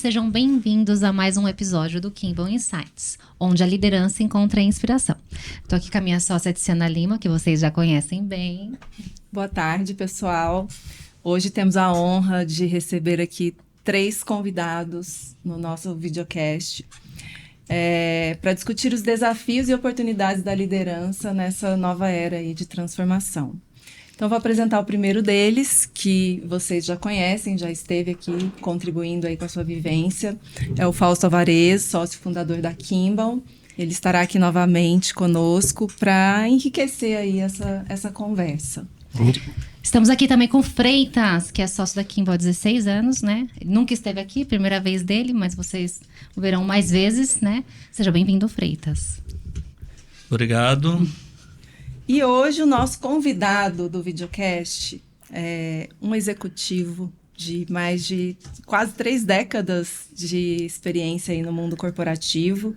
sejam bem-vindos a mais um episódio do Kimball Insights, onde a liderança encontra a inspiração. Estou aqui com a minha sócia Tiziana Lima, que vocês já conhecem bem. Boa tarde, pessoal. Hoje temos a honra de receber aqui 3 convidados no nosso videocast para discutir os desafios e oportunidades da liderança nessa nova era aí de transformação. Então, vou apresentar o primeiro deles, que vocês já conhecem, já esteve aqui contribuindo aí com a sua vivência. É o Fausto Alvarez, sócio fundador da Kimball. Ele estará aqui novamente conosco para enriquecer aí essa conversa. Estamos aqui também com o Freitas, que é sócio da Kimball há 16 anos, né? Ele nunca esteve aqui, primeira vez dele, mas vocês o verão mais vezes, né? Seja bem-vindo, Freitas. Obrigado. E hoje o nosso convidado do videocast é um executivo de mais de quase 3 décadas de experiência aí no mundo corporativo.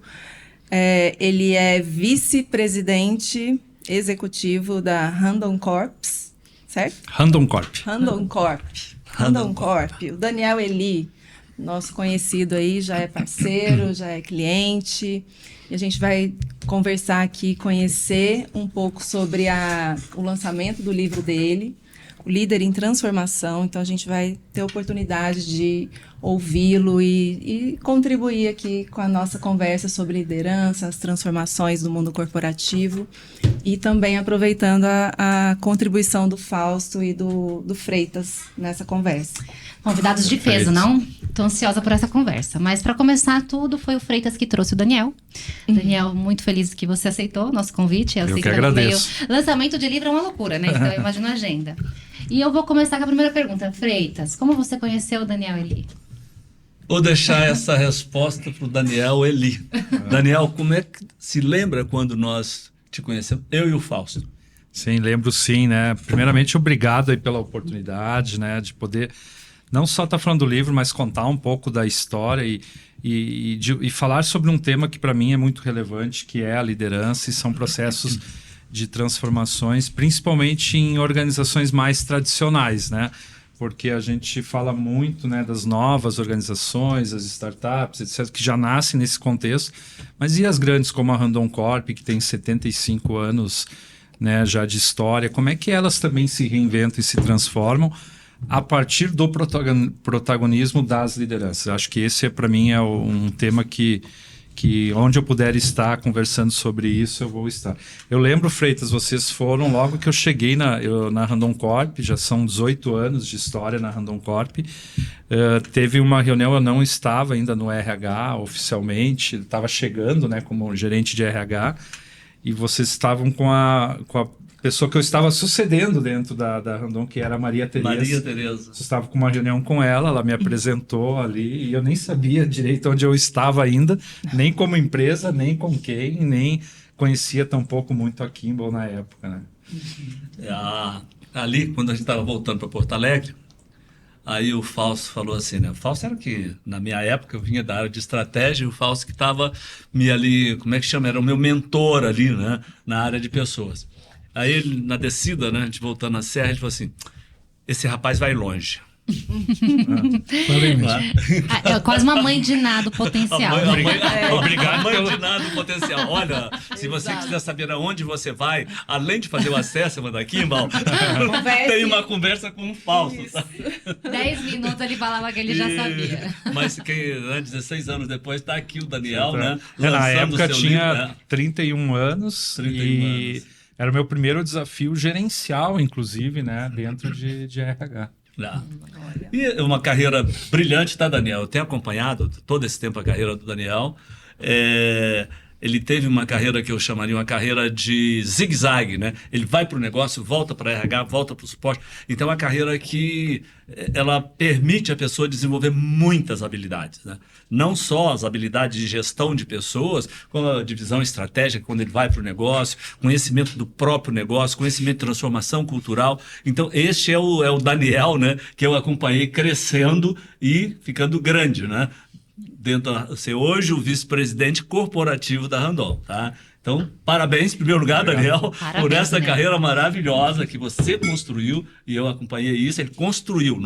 Ele é vice-presidente executivo da Randon Corps, certo? Randon Corp. Randon Corp. O Daniel Eli, nosso conhecido aí, já é parceiro, já é cliente. E a gente vai conversar aqui, conhecer um pouco sobre o lançamento do livro dele, O Líder em Transformação. Então, a gente vai ter a oportunidade de ouvi-lo e contribuir aqui com a nossa conversa sobre liderança, as transformações do mundo corporativo e também aproveitando a contribuição do Fausto e do Freitas nessa conversa. Convidados de peso, não? Estou ansiosa por essa conversa. Mas para começar tudo, foi o Freitas que trouxe o Daniel. Daniel, muito feliz que você aceitou o nosso convite. Eu que agradeço. Lançamento de livro é uma loucura, né? Então eu imagino a agenda. E eu vou começar com a primeira pergunta. Freitas, como você conheceu o Daniel Eli? Vou deixar essa resposta para o Daniel Eli. Daniel, como é que se lembra quando nós te conhecemos? Eu e o Fausto. Sim, lembro sim, né? Primeiramente, obrigado aí pela oportunidade, né? De poder não só estar falando do livro, mas contar um pouco da história e falar sobre um tema que para mim é muito relevante, que é a liderança e são processos de transformações, principalmente em organizações mais tradicionais, né? Porque a gente fala muito, né, das novas organizações, as startups, etc., que já nascem nesse contexto, mas e as grandes como a Randon Corp, que tem 75 anos, né, já de história, como é que elas também se reinventam e se transformam a partir do protagonismo das lideranças? Acho que esse, para mim, é um tema que onde eu puder estar conversando sobre isso, eu vou estar. Eu lembro, Freitas, vocês foram logo que eu cheguei na Randon Corp, já são 18 anos de história na Randon Corp. Teve uma reunião, eu não estava ainda no RH oficialmente, estava chegando, né, como gerente de RH, e vocês estavam com a pessoa que eu estava sucedendo dentro da Randon, que era a Maria Tereza. Maria Tereza. Eu estava com uma reunião com ela me apresentou ali e eu nem sabia direito onde eu estava ainda, nem como empresa, nem com quem, nem conhecia tampouco muito a Kimball na época, né? Ali, quando a gente estava voltando para Porto Alegre, aí o Fausto falou assim, né? O Fausto era que, na minha época, eu vinha da área de estratégia, e o Fausto que estava me ali, como é que chama? Era o meu mentor ali, né? Na área de pessoas. Aí ele, na descida, né, de voltando na serra, ele falou assim, esse rapaz vai longe. É quase uma mãe de nado potencial. Obrigado. Mãe de nado potencial. Olha, se você quiser saber aonde você vai, além de fazer o assessment da Kimball, tem uma conversa com o Fausto. 10 minutos ele falava que ele já sabia. Mas 16 anos depois está aqui o Daniel, né? Na época tinha livro, né? 31 anos e era o meu primeiro desafio gerencial, inclusive, né, dentro de RH. E uma carreira brilhante, tá, Daniel? Eu tenho acompanhado todo esse tempo a carreira do Daniel. Ele teve uma carreira que eu chamaria uma carreira de zigue-zague, né? Ele vai para o negócio, volta para RH, volta para o suporte. Então, é uma carreira que ela permite a pessoa desenvolver muitas habilidades, né? Não só as habilidades de gestão de pessoas, como a divisão estratégica, quando ele vai para o negócio, conhecimento do próprio negócio, conhecimento de transformação cultural. Então, este é o Daniel, né? Que eu acompanhei crescendo e ficando grande, né? ser hoje o vice-presidente corporativo da Randon, tá? Então, parabéns, em primeiro lugar, Daniel, por essa carreira maravilhosa que você construiu, e eu acompanhei isso. Ele construiu,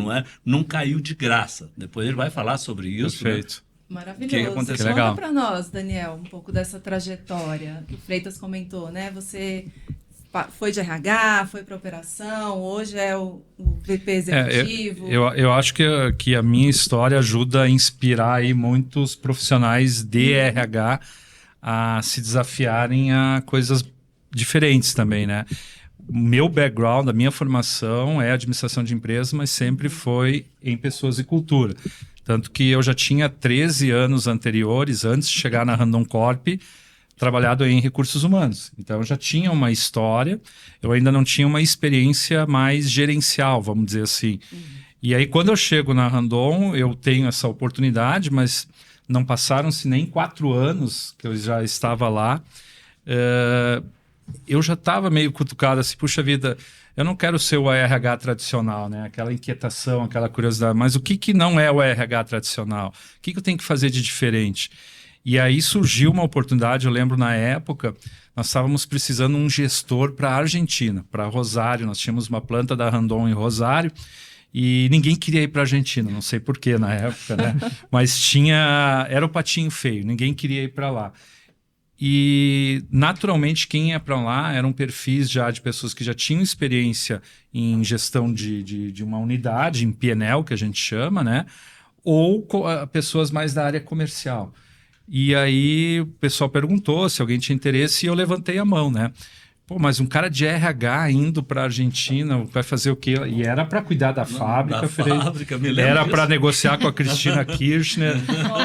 não caiu de graça. Depois ele vai falar sobre isso. Perfeito. Né? Maravilhoso. Que aconteceu? Conta para nós, Daniel, um pouco dessa trajetória que o Freitas comentou, né? Você foi de RH, foi para operação, hoje é o VP executivo. Eu acho que a minha história ajuda a inspirar aí muitos profissionais de RH a se desafiarem a coisas diferentes também, né? O meu background, a minha formação é administração de empresas, mas sempre foi em pessoas e cultura. Tanto que eu já tinha 13 anos anteriores, antes de chegar na Randon Corp, trabalhado em recursos humanos. Então, eu já tinha uma história, eu ainda não tinha uma experiência mais gerencial, vamos dizer assim. E aí, quando eu chego na Randon, eu tenho essa oportunidade, mas não passaram-se nem 4 anos que eu já estava lá. Eu já estava meio cutucado assim, puxa vida, eu não quero ser o RH tradicional, né? Aquela inquietação, aquela curiosidade. Mas o que não é o RH tradicional? O que eu tenho que fazer de diferente? E aí surgiu uma oportunidade, eu lembro na época, nós estávamos precisando de um gestor para a Argentina, para Rosário. Nós tínhamos uma planta da Randon em Rosário e ninguém queria ir para a Argentina, não sei porquê na época, né? Mas era o patinho feio, ninguém queria ir para lá. E, naturalmente, quem ia para lá eram perfis já de pessoas que já tinham experiência em gestão de uma unidade, em PNL, que a gente chama, né? Ou pessoas mais da área comercial. E aí o pessoal perguntou se alguém tinha interesse e eu levantei a mão, né? Pô, mas um cara de RH indo para a Argentina vai fazer o quê? E era para cuidar da fábrica. Era para negociar com a Cristina Kirchner,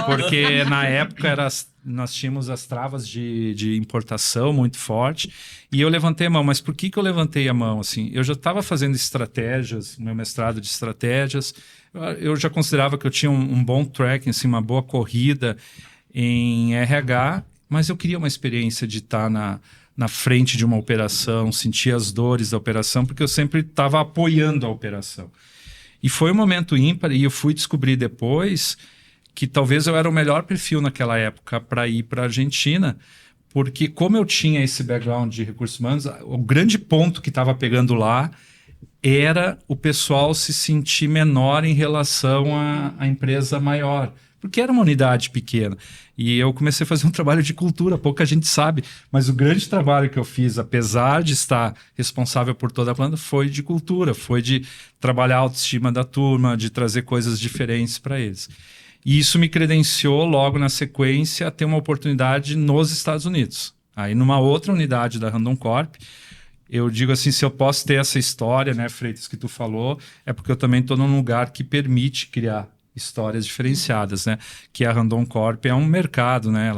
porque na época nós tínhamos as travas de importação muito forte. E eu levantei a mão. Mas por que eu levantei a mão? Assim, eu já estava fazendo estratégias, meu mestrado de estratégias. Eu já considerava que eu tinha um bom tracking, assim, uma boa corrida em RH, mas eu queria uma experiência de estar na frente de uma operação, sentir as dores da operação, porque eu sempre estava apoiando a operação. E foi um momento ímpar, e eu fui descobrir depois que talvez eu era o melhor perfil naquela época para ir para a Argentina, porque como eu tinha esse background de recursos humanos, o grande ponto que estava pegando lá era o pessoal se sentir menor em relação à empresa maior, porque era uma unidade pequena. E eu comecei a fazer um trabalho de cultura, pouca gente sabe, mas o grande trabalho que eu fiz, apesar de estar responsável por toda a planta, foi de cultura, foi de trabalhar a autoestima da turma, de trazer coisas diferentes para eles. E isso me credenciou logo na sequência a ter uma oportunidade nos Estados Unidos. Aí numa outra unidade da Randon Corp, eu digo assim, se eu posso ter essa história, né, Freitas, que tu falou, é porque eu também estou num lugar que permite criar histórias diferenciadas, né? Que a Randon Corp é um mercado, né?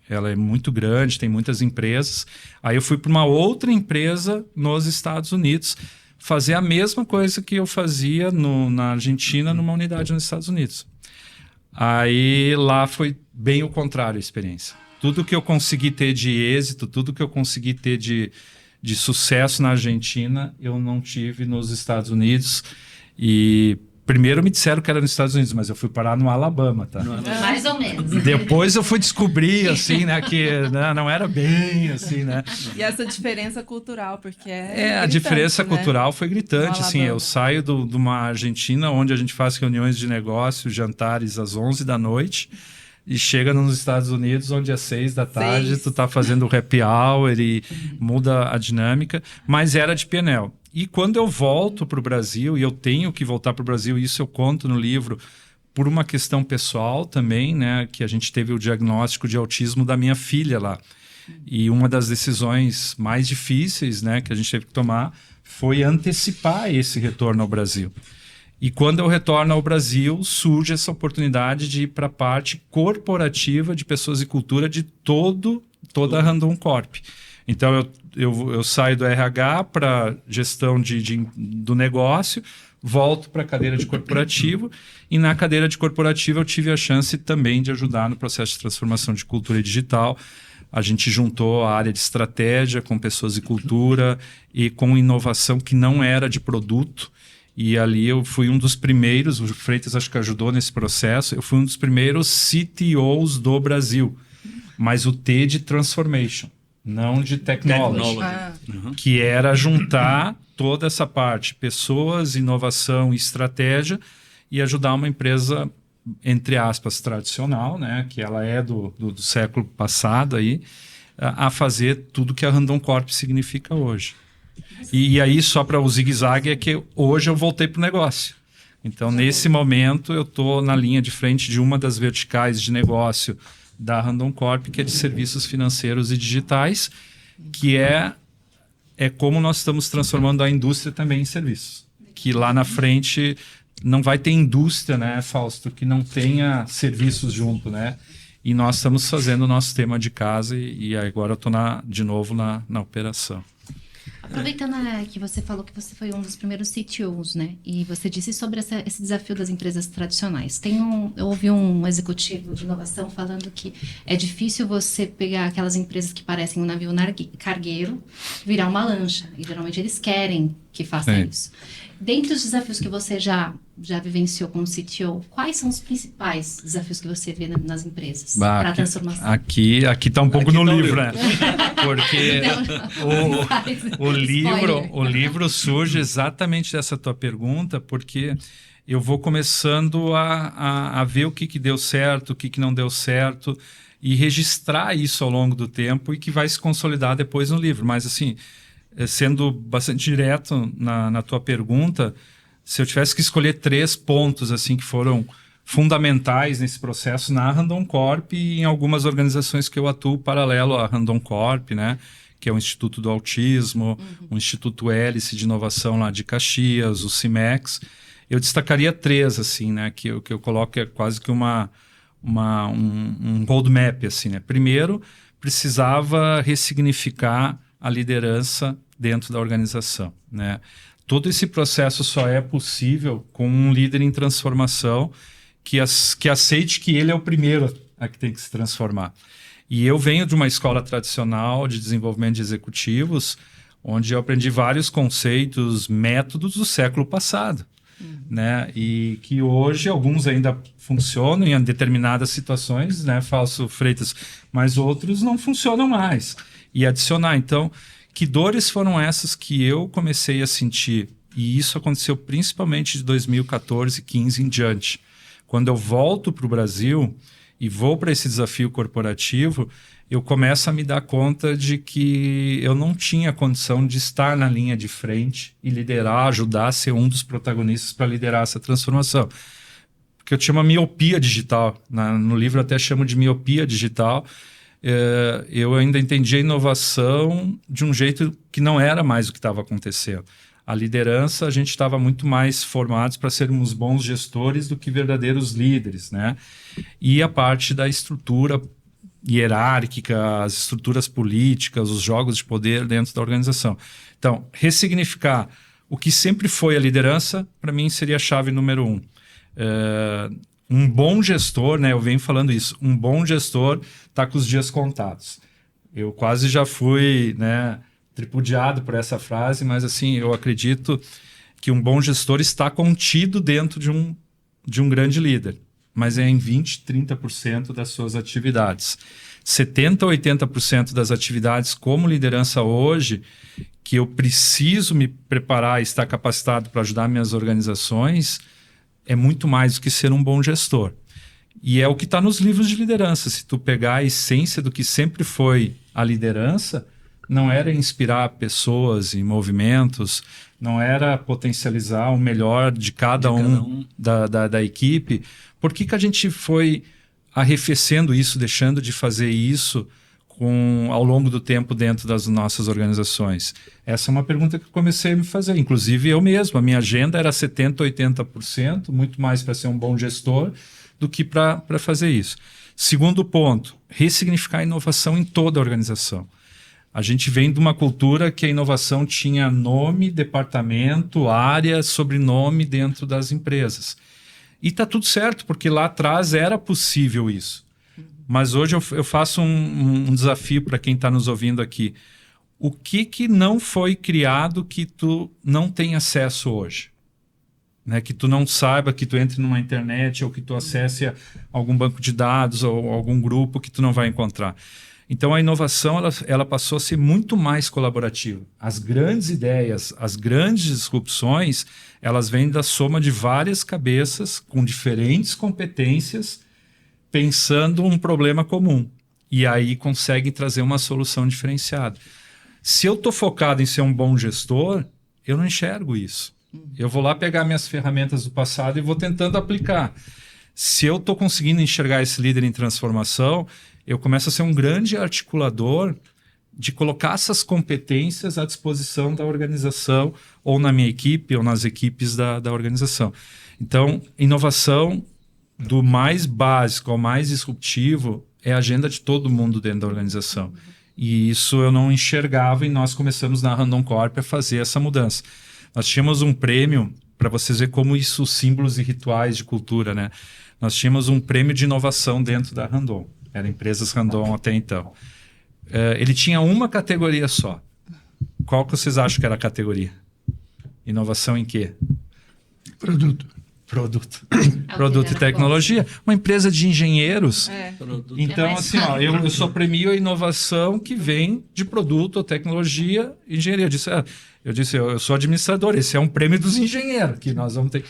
Ela é muito grande, tem muitas empresas. Aí eu fui para uma outra empresa nos Estados Unidos fazer a mesma coisa que eu fazia na Argentina, numa unidade nos Estados Unidos. Aí lá foi bem o contrário a experiência. Tudo que eu consegui ter de êxito, tudo que eu consegui ter de sucesso na Argentina, eu não tive nos Estados Unidos. E primeiro me disseram que era nos Estados Unidos, mas eu fui parar no Alabama, tá? Mais ou menos. Depois eu fui descobrir, assim, né, que não era bem, assim, né? E essa diferença cultural, porque a diferença cultural foi gritante, assim. Eu saio de uma Argentina, onde a gente faz reuniões de negócio, jantares às 11 da noite, e chega nos Estados Unidos, onde às 6 da tarde tu tá fazendo o happy hour e muda a dinâmica, mas era de PNL. E quando eu volto para o Brasil, e eu tenho que voltar para o Brasil, isso eu conto no livro, por uma questão pessoal também, né, que a gente teve o diagnóstico de autismo da minha filha lá. E uma das decisões mais difíceis, né, que a gente teve que tomar foi antecipar esse retorno ao Brasil. E quando eu retorno ao Brasil, surge essa oportunidade de ir para a parte corporativa de pessoas e cultura de toda a Randon Corp. Então, eu saio do RH para gestão do negócio, volto para a cadeira de corporativo, e na cadeira de corporativo eu tive a chance também de ajudar no processo de transformação de cultura e digital. A gente juntou a área de estratégia com pessoas e cultura e com inovação que não era de produto. E ali eu fui um dos primeiros, o Freitas acho que ajudou nesse processo, eu fui um dos primeiros CTOs do Brasil. Mas o T de Transformation, não de Technology. Que era juntar toda essa parte, pessoas, inovação e estratégia, e ajudar uma empresa, entre aspas, tradicional, né, que ela é do século passado, aí, a fazer tudo que a Randon Corp significa hoje. E aí, só para o zigue-zague, é que hoje eu voltei para o negócio. Então, nesse momento, eu estou na linha de frente de uma das verticais de negócio da Randon Corp, que é de serviços financeiros e digitais, que é como nós estamos transformando a indústria também em serviços. Que lá na frente não vai ter indústria, né, Fausto, que não tenha serviços junto, né? E nós estamos fazendo o nosso tema de casa e agora eu estou de novo na operação. Aproveitando que você falou que você foi um dos primeiros CTOs, né? E você disse sobre esse desafio das empresas tradicionais. Eu ouvi um executivo de inovação falando que é difícil você pegar aquelas empresas que parecem um navio cargueiro, virar uma lancha. E geralmente eles querem que faça isso. Dentre os desafios que você já vivenciou como CTO, quais são os principais desafios que você vê nas empresas para a transformação? Aqui está um pouco no livro, né? Porque o livro surge exatamente dessa tua pergunta, porque eu vou começando a ver o que deu certo, o que não deu certo, e registrar isso ao longo do tempo e que vai se consolidar depois no livro. Mas, assim, sendo bastante direto na tua pergunta, se eu tivesse que escolher 3 pontos assim que foram fundamentais nesse processo na Randon Corp e em algumas organizações que eu atuo paralelo à Randon Corp, né, que é o Instituto do Autismo, o Instituto Hélice de Inovação lá de Caxias, o CIMEX, eu destacaria 3 assim, né, que eu coloco é quase que um roadmap assim, né. Primeiro, precisava ressignificar a liderança dentro da organização, né? Todo esse processo só é possível com um líder em transformação que aceite que ele é o primeiro a que tem que se transformar. E eu venho de uma escola tradicional de desenvolvimento de executivos, onde eu aprendi vários conceitos, métodos do século passado, né? E que hoje alguns ainda funcionam em determinadas situações, né, Freitas, mas outros não funcionam mais. E adicionar, então, que dores foram essas que eu comecei a sentir? E isso aconteceu principalmente de 2014, 15 em diante. Quando eu volto para o Brasil e vou para esse desafio corporativo, eu começo a me dar conta de que eu não tinha condição de estar na linha de frente e liderar, ajudar a ser um dos protagonistas para liderar essa transformação. Porque eu tinha uma miopia digital. No livro eu até chamo de miopia digital. Eu ainda entendi a inovação de um jeito que não era mais o que estava acontecendo. A liderança, a gente estava muito mais formados para sermos bons gestores do que verdadeiros líderes, né? E a parte da estrutura hierárquica, as estruturas políticas, os jogos de poder dentro da organização. Então, ressignificar o que sempre foi a liderança, para mim, seria a chave número 1. Um bom gestor, né, eu venho falando isso, um bom gestor está com os dias contados. Eu quase já fui, né, tripudiado por essa frase, mas assim, eu acredito que um bom gestor está contido dentro de um grande líder, mas é em 20%, 30% das suas atividades. 70% a 80% das atividades como liderança hoje, que eu preciso me preparar e estar capacitado para ajudar minhas organizações, é muito mais do que ser um bom gestor. E é o que está nos livros de liderança. Se tu pegar a essência do que sempre foi a liderança, não era inspirar pessoas e movimentos, não era potencializar o melhor de cada um da equipe. Por que a gente foi arrefecendo isso, deixando de fazer isso ao longo do tempo dentro das nossas organizações? Essa é uma pergunta que eu comecei a me fazer. Inclusive eu mesmo, a minha agenda era 70%, 80%, muito mais para ser um bom gestor do que para fazer isso. Segundo ponto, ressignificar a inovação em toda a organização. A gente vem de uma cultura que a inovação tinha nome, departamento, área, sobrenome dentro das empresas. E está tudo certo, porque lá atrás era possível isso. Mas hoje eu faço um desafio para quem está nos ouvindo aqui. O que não foi criado que tu não tem acesso hoje? né? Que tu não saiba, que tu entre numa internet ou que tu acesse algum banco de dados ou algum grupo que tu não vai encontrar. Então, a inovação ela passou a ser muito mais colaborativa. As grandes ideias, as grandes disrupções, elas vêm da soma de várias cabeças com diferentes competências pensando um problema comum. E aí conseguem trazer uma solução diferenciada. Se eu estou focado em ser um bom gestor, eu não enxergo isso. Eu vou lá pegar minhas ferramentas do passado e vou tentando aplicar. Se eu estou conseguindo enxergar esse líder em transformação, eu começo a ser um grande articulador de colocar essas competências à disposição da organização, ou na minha equipe, ou nas equipes da organização. Então, inovação, do mais básico ao mais disruptivo, é a agenda de todo mundo dentro da organização. E isso eu não enxergava, e nós começamos na Randon Corp a fazer essa mudança. Nós tínhamos um prêmio, para vocês verem como isso, símbolos e rituais de cultura, né? Nós tínhamos um prêmio de inovação dentro da Randon. Era Empresas Randon até então. Ele tinha uma categoria só. Qual que vocês acham que era a categoria? Inovação em quê? Produto. Produto e tecnologia. Uma empresa de engenheiros. Então, É mais assim, ó, eu só premio a inovação que vem de produto ou tecnologia e engenharia. Eu disse, eu sou administrador, esse é um prêmio dos engenheiros que nós vamos ter.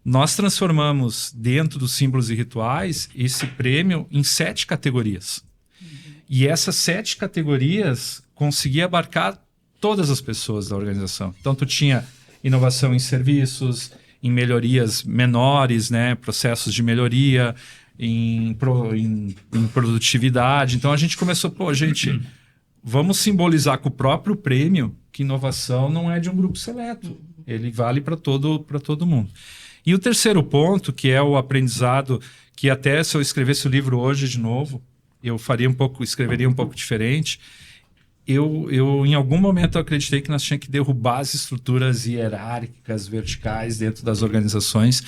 Nós transformamos, dentro dos símbolos e rituais, esse prêmio em 7 categorias. E essas 7 categorias conseguia abarcar todas as pessoas da organização. Então, tu tinha inovação em serviços, em melhorias menores, né? Processos de melhoria, em produtividade. Então, a gente começou, vamos simbolizar com o próprio prêmio que inovação não é de um grupo seleto. Ele vale para todo mundo. E o terceiro ponto, que é o aprendizado, que até se eu escrevesse o livro hoje de novo, eu escreveria um pouco diferente. Eu em algum momento, eu acreditei que nós tínhamos que derrubar as estruturas hierárquicas, verticais dentro das organizações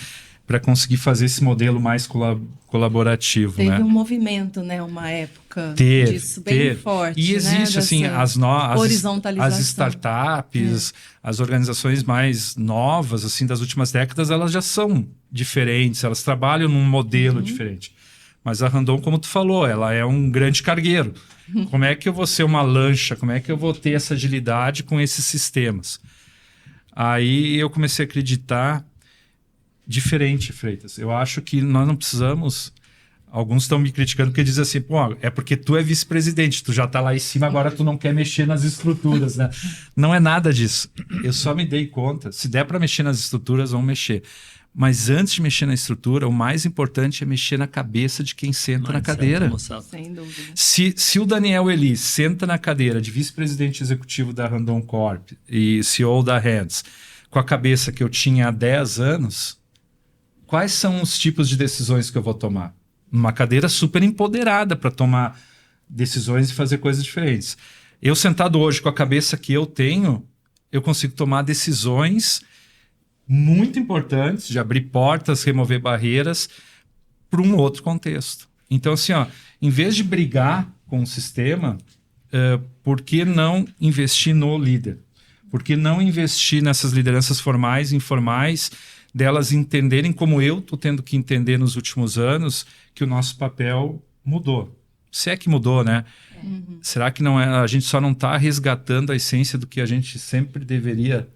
para conseguir fazer esse modelo mais colaborativo. Teve né? um movimento, né? Uma época disso bem forte. E existe, né? assim, horizontalização. as startups, as organizações mais novas, assim, das últimas décadas, elas já são diferentes, elas trabalham num modelo diferente. Mas a Randon, como tu falou, ela é um grande cargueiro. Como é que eu vou ser uma lancha? Como é que eu vou ter essa agilidade com esses sistemas? Aí eu comecei a acreditar diferente, Freitas. Eu acho que nós não precisamos... Alguns estão me criticando porque dizem assim, pô, é porque tu é vice-presidente, tu já está lá em cima, agora tu não quer mexer nas estruturas, né? Não é nada disso. Eu só me dei conta, se der para mexer nas estruturas, vamos mexer. Mas antes de mexer na estrutura, o mais importante é mexer na cabeça de quem senta na cadeira. Sem dúvida. Se o Daniel Eli senta na cadeira de vice-presidente executivo da Randon Corp e CEO da Hands, com a cabeça que eu tinha há 10 anos, quais são os tipos de decisões que eu vou tomar? Uma cadeira super empoderada para tomar decisões e fazer coisas diferentes. Eu sentado hoje com a cabeça que eu tenho, eu consigo tomar decisões muito importantes de abrir portas, remover barreiras para um outro contexto. Então, assim, ó, em vez de brigar com o sistema, por que não investir no líder? Por que não investir nessas lideranças formais e informais, delas entenderem como eu estou tendo que entender nos últimos anos que o nosso papel mudou. Se é que mudou, né? Será que não é? A gente só não está resgatando a essência do que a gente sempre deveria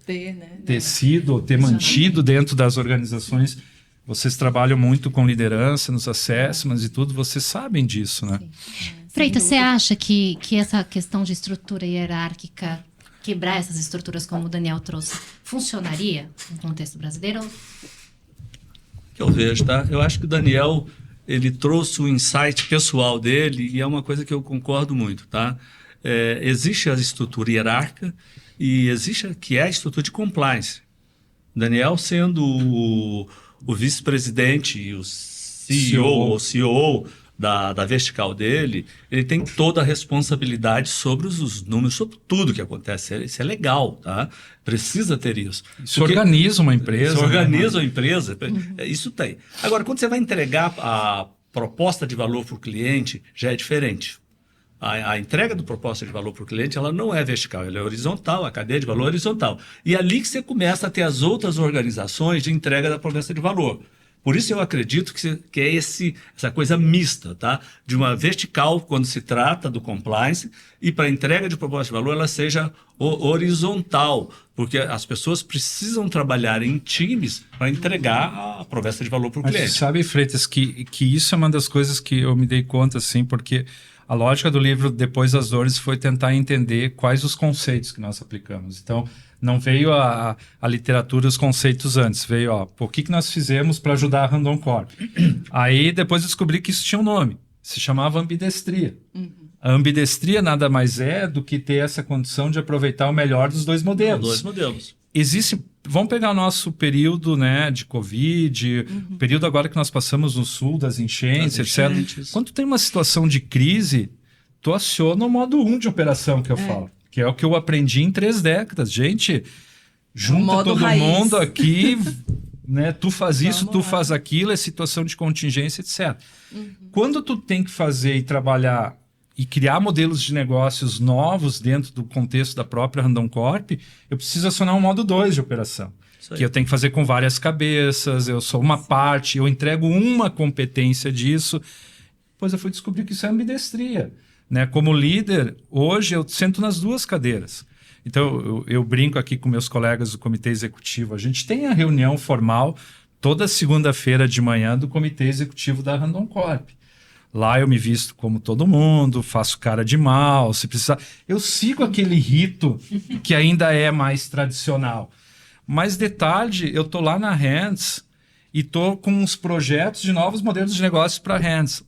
ter sido, ou ter mantido dentro das organizações. Vocês trabalham muito com liderança, nos assessments e tudo, vocês sabem disso, né? Freitas, você acha que essa questão de estrutura hierárquica, quebrar essas estruturas como o Daniel trouxe, funcionaria no contexto brasileiro? Que eu vejo, tá? Eu acho que o Daniel, ele trouxe o insight pessoal dele e é uma coisa que eu concordo muito, tá? Existe a estrutura hierárquica e existe que é a estrutura de compliance. Daniel sendo o vice-presidente e o CEO ou CEO da vertical dele, ele tem toda a responsabilidade sobre os números, sobre tudo que acontece. Isso é legal, tá? Precisa ter isso. Isso organiza uma empresa. Isso organiza uma empresa. Isso tem. Agora, quando você vai entregar a proposta de valor para o cliente, já é diferente. A entrega do proposta de valor para o cliente, ela não é vertical, ela é horizontal, a cadeia de valor é horizontal. E é ali que você começa a ter as outras organizações de entrega da promessa de valor. Por isso eu acredito que é essa coisa mista, tá? De uma vertical, quando se trata do compliance, e para a entrega de proposta de valor ela seja horizontal, porque as pessoas precisam trabalhar em times para entregar a promessa de valor para o Mas cliente. você sabe, Freitas, que isso é uma das coisas que eu me dei conta, assim, porque a lógica do livro Depois das Dores foi tentar entender quais os conceitos que nós aplicamos. Então, não veio a literatura, os conceitos antes. Veio, o que nós fizemos para ajudar a Randon Corp. Aí, depois eu descobri que isso tinha um nome. Se chamava ambidestria. A ambidestria nada mais é do que ter essa condição de aproveitar o melhor dos dois modelos. Vamos pegar o nosso período, né, de Covid, o período agora que nós passamos no sul, das enchentes, etc. Quando tem uma situação de crise, tu aciona o modo 1 de operação que eu falo, que é o que eu aprendi em 3 décadas. Gente, junta todo mundo aqui, né, tu faz isso, tu faz aquilo, é situação de contingência, etc. Quando tu tem que fazer e trabalhar e criar modelos de negócios novos dentro do contexto da própria Randon Corp, eu preciso acionar um modo 2 de operação. Que eu tenho que fazer com várias cabeças, eu sou uma parte, eu entrego uma competência disso. Depois eu fui descobrir que isso é ambidestria. Né? Como líder, hoje eu sento nas 2 cadeiras. Então, eu brinco aqui com meus colegas do comitê executivo. A gente tem a reunião formal toda segunda-feira de manhã do comitê executivo da Randon Corp. Lá eu me visto como todo mundo, faço cara de mal, se precisar. Eu sigo aquele rito que ainda é mais tradicional. Mas de tarde, eu tô lá na Hands e tô com uns projetos de novos modelos de negócios para Hands.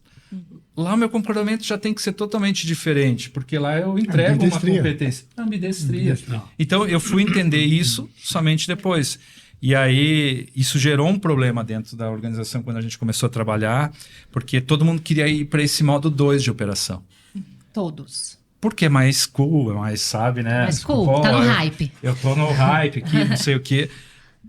Lá o meu comportamento já tem que ser totalmente diferente, porque lá eu entrego uma competência. Ambidestria. Então eu fui entender isso somente depois. E aí, isso gerou um problema dentro da organização quando a gente começou a trabalhar, porque todo mundo queria ir para esse modo 2 de operação. Todos. Porque é mais cool, é mais, sabe, né? Mais cool, tá no hype. Eu tô no hype aqui, não sei o quê.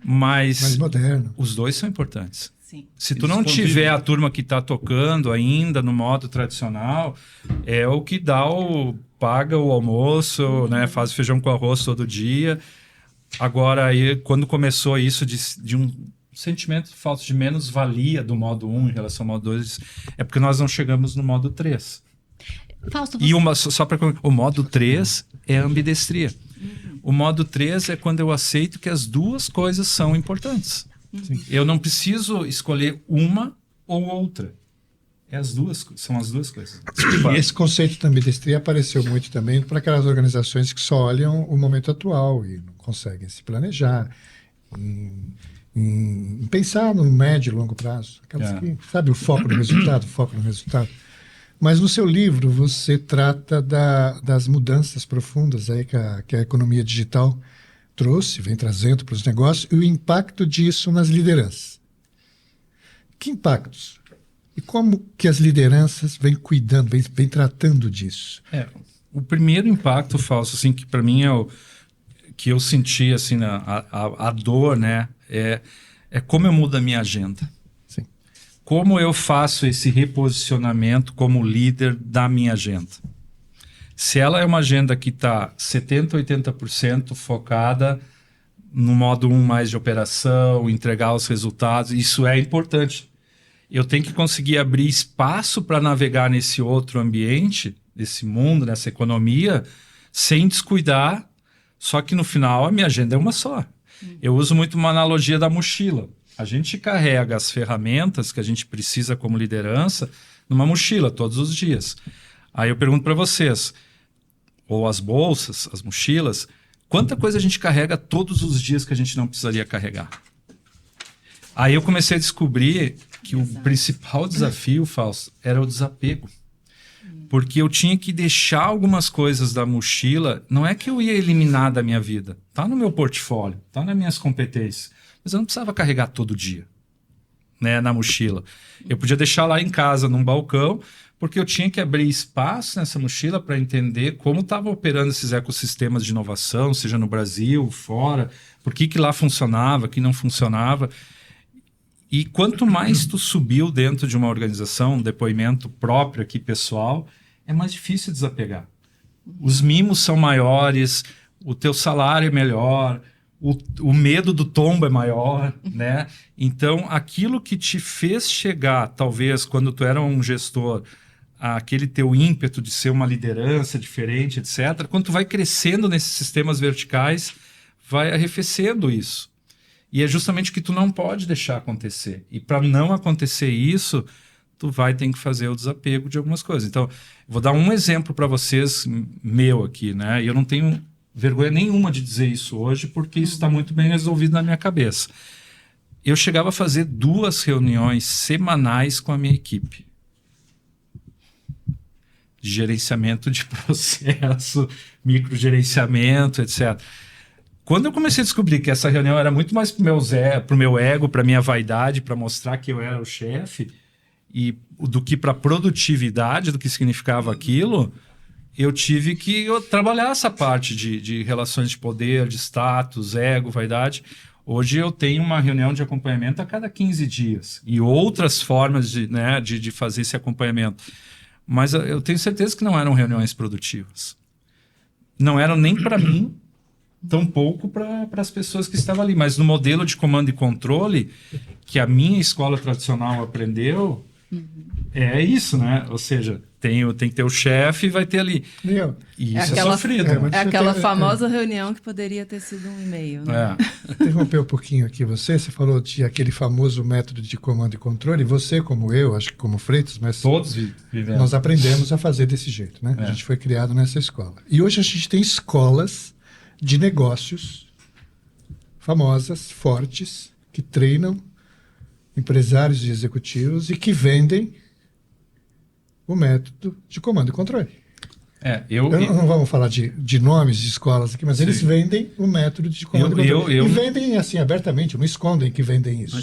Mas mais moderno. Os dois são importantes. Sim. Se tu não tiver a turma que tá tocando ainda no modo tradicional, é o que paga o almoço, né? Faz feijão com arroz todo dia. Agora, aí, quando começou isso de um sentimento de falta de menos-valia do modo 1 em relação ao modo 2, é porque nós não chegamos no modo 3. Fausto, E o modo 3 é a ambidestria. O modo 3 é quando eu aceito que as 2 coisas são importantes. Eu não preciso escolher uma ou outra. São as duas coisas. E esse conceito da ambidestria apareceu muito também para aquelas organizações que só olham o momento atual e não conseguem se planejar, em pensar no médio e longo prazo. Aquelas que, sabe, o foco no resultado, Mas no seu livro você trata das mudanças profundas aí que a economia digital vem trazendo para os negócios e o impacto disso nas lideranças. Que impactos? E como que as lideranças vêm cuidando, vêm tratando disso? O primeiro impacto, Fausto, assim, que para mim é o que eu senti, assim, a dor, né? É como eu mudo a minha agenda. Sim. Como eu faço esse reposicionamento como líder da minha agenda. Se ela é uma agenda que está 70%, 80% focada no modo 1 mais de operação, entregar os resultados, isso é importante. Eu tenho que conseguir abrir espaço para navegar nesse outro ambiente, nesse mundo, nessa economia, sem descuidar. Só que no final a minha agenda é uma só. Eu uso muito uma analogia da mochila. A gente carrega as ferramentas que a gente precisa como liderança numa mochila todos os dias. Aí eu pergunto para vocês, ou as bolsas, as mochilas, quanta coisa a gente carrega todos os dias que a gente não precisaria carregar? Aí eu comecei a descobrir que o principal desafio, Fausto, era o desapego. Porque eu tinha que deixar algumas coisas da mochila, não é que eu ia eliminar da minha vida, tá no meu portfólio, tá nas minhas competências, mas eu não precisava carregar todo dia, né, na mochila. Eu podia deixar lá em casa, num balcão, porque eu tinha que abrir espaço nessa mochila para entender como estavam operando esses ecossistemas de inovação, seja no Brasil, fora, por que lá funcionava, que não funcionava. E quanto mais tu subiu dentro de uma organização, um depoimento próprio aqui, pessoal, é mais difícil desapegar. Os mimos são maiores, o teu salário é melhor, o medo do tombo é maior, né? Então, aquilo que te fez chegar, talvez, quando tu era um gestor, aquele teu ímpeto de ser uma liderança diferente, etc., quando tu vai crescendo nesses sistemas verticais, vai arrefecendo isso. E é justamente o que tu não pode deixar acontecer. E para não acontecer isso, tu vai ter que fazer o desapego de algumas coisas. Então, vou dar um exemplo para vocês, meu aqui, né? E eu não tenho vergonha nenhuma de dizer isso hoje, porque isso está muito bem resolvido na minha cabeça. Eu chegava a fazer 2 reuniões semanais com a minha equipe. De gerenciamento de processo, microgerenciamento, etc. Quando eu comecei a descobrir que essa reunião era muito mais pro meu ego, para minha vaidade, para mostrar que eu era o chefe, e do que para produtividade, do que significava aquilo, eu tive que trabalhar essa parte de relações de poder, de status, ego, vaidade. Hoje eu tenho uma reunião de acompanhamento a cada 15 dias e outras formas de fazer esse acompanhamento. Mas eu tenho certeza que não eram reuniões produtivas. Não eram nem para mim, tampouco para as pessoas que estavam ali. Mas no modelo de comando e controle que a minha escola tradicional aprendeu, é isso, né? Ou seja, tem que ter o chefe e vai ter ali. E isso é sofrido. É aquela famosa reunião que poderia ter sido um e-mail, né? Interromper um pouquinho aqui você falou de aquele famoso método de comando e controle. Você, como eu, acho que como Freitas, mas todos vivemos. Nós aprendemos a fazer desse jeito, né? A gente foi criado nessa escola. E hoje a gente tem escolas de negócios famosas, fortes, que treinam empresários e executivos e que vendem o método de comando e controle. Não vamos falar de nomes de escolas aqui, mas eles vendem o método de comando e controle. E vendem assim abertamente, não escondem que vendem isso.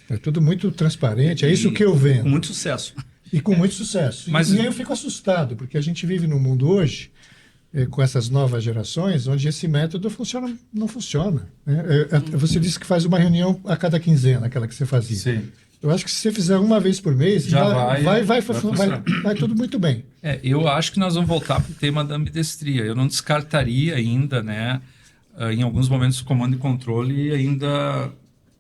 É tudo muito transparente, é isso que eu vendo. Com muito sucesso. E com muito sucesso. E aí eu fico assustado, porque a gente vive num mundo hoje, com essas novas gerações, onde esse método não funciona. Né? Você disse que faz uma reunião a cada quinzena, aquela que você fazia. Sim. Eu acho que se você fizer uma vez por mês, vai tudo muito bem. Eu acho que nós vamos voltar para o tema da ambidestria. Eu não descartaria ainda, né? Em alguns momentos, o comando e controle ainda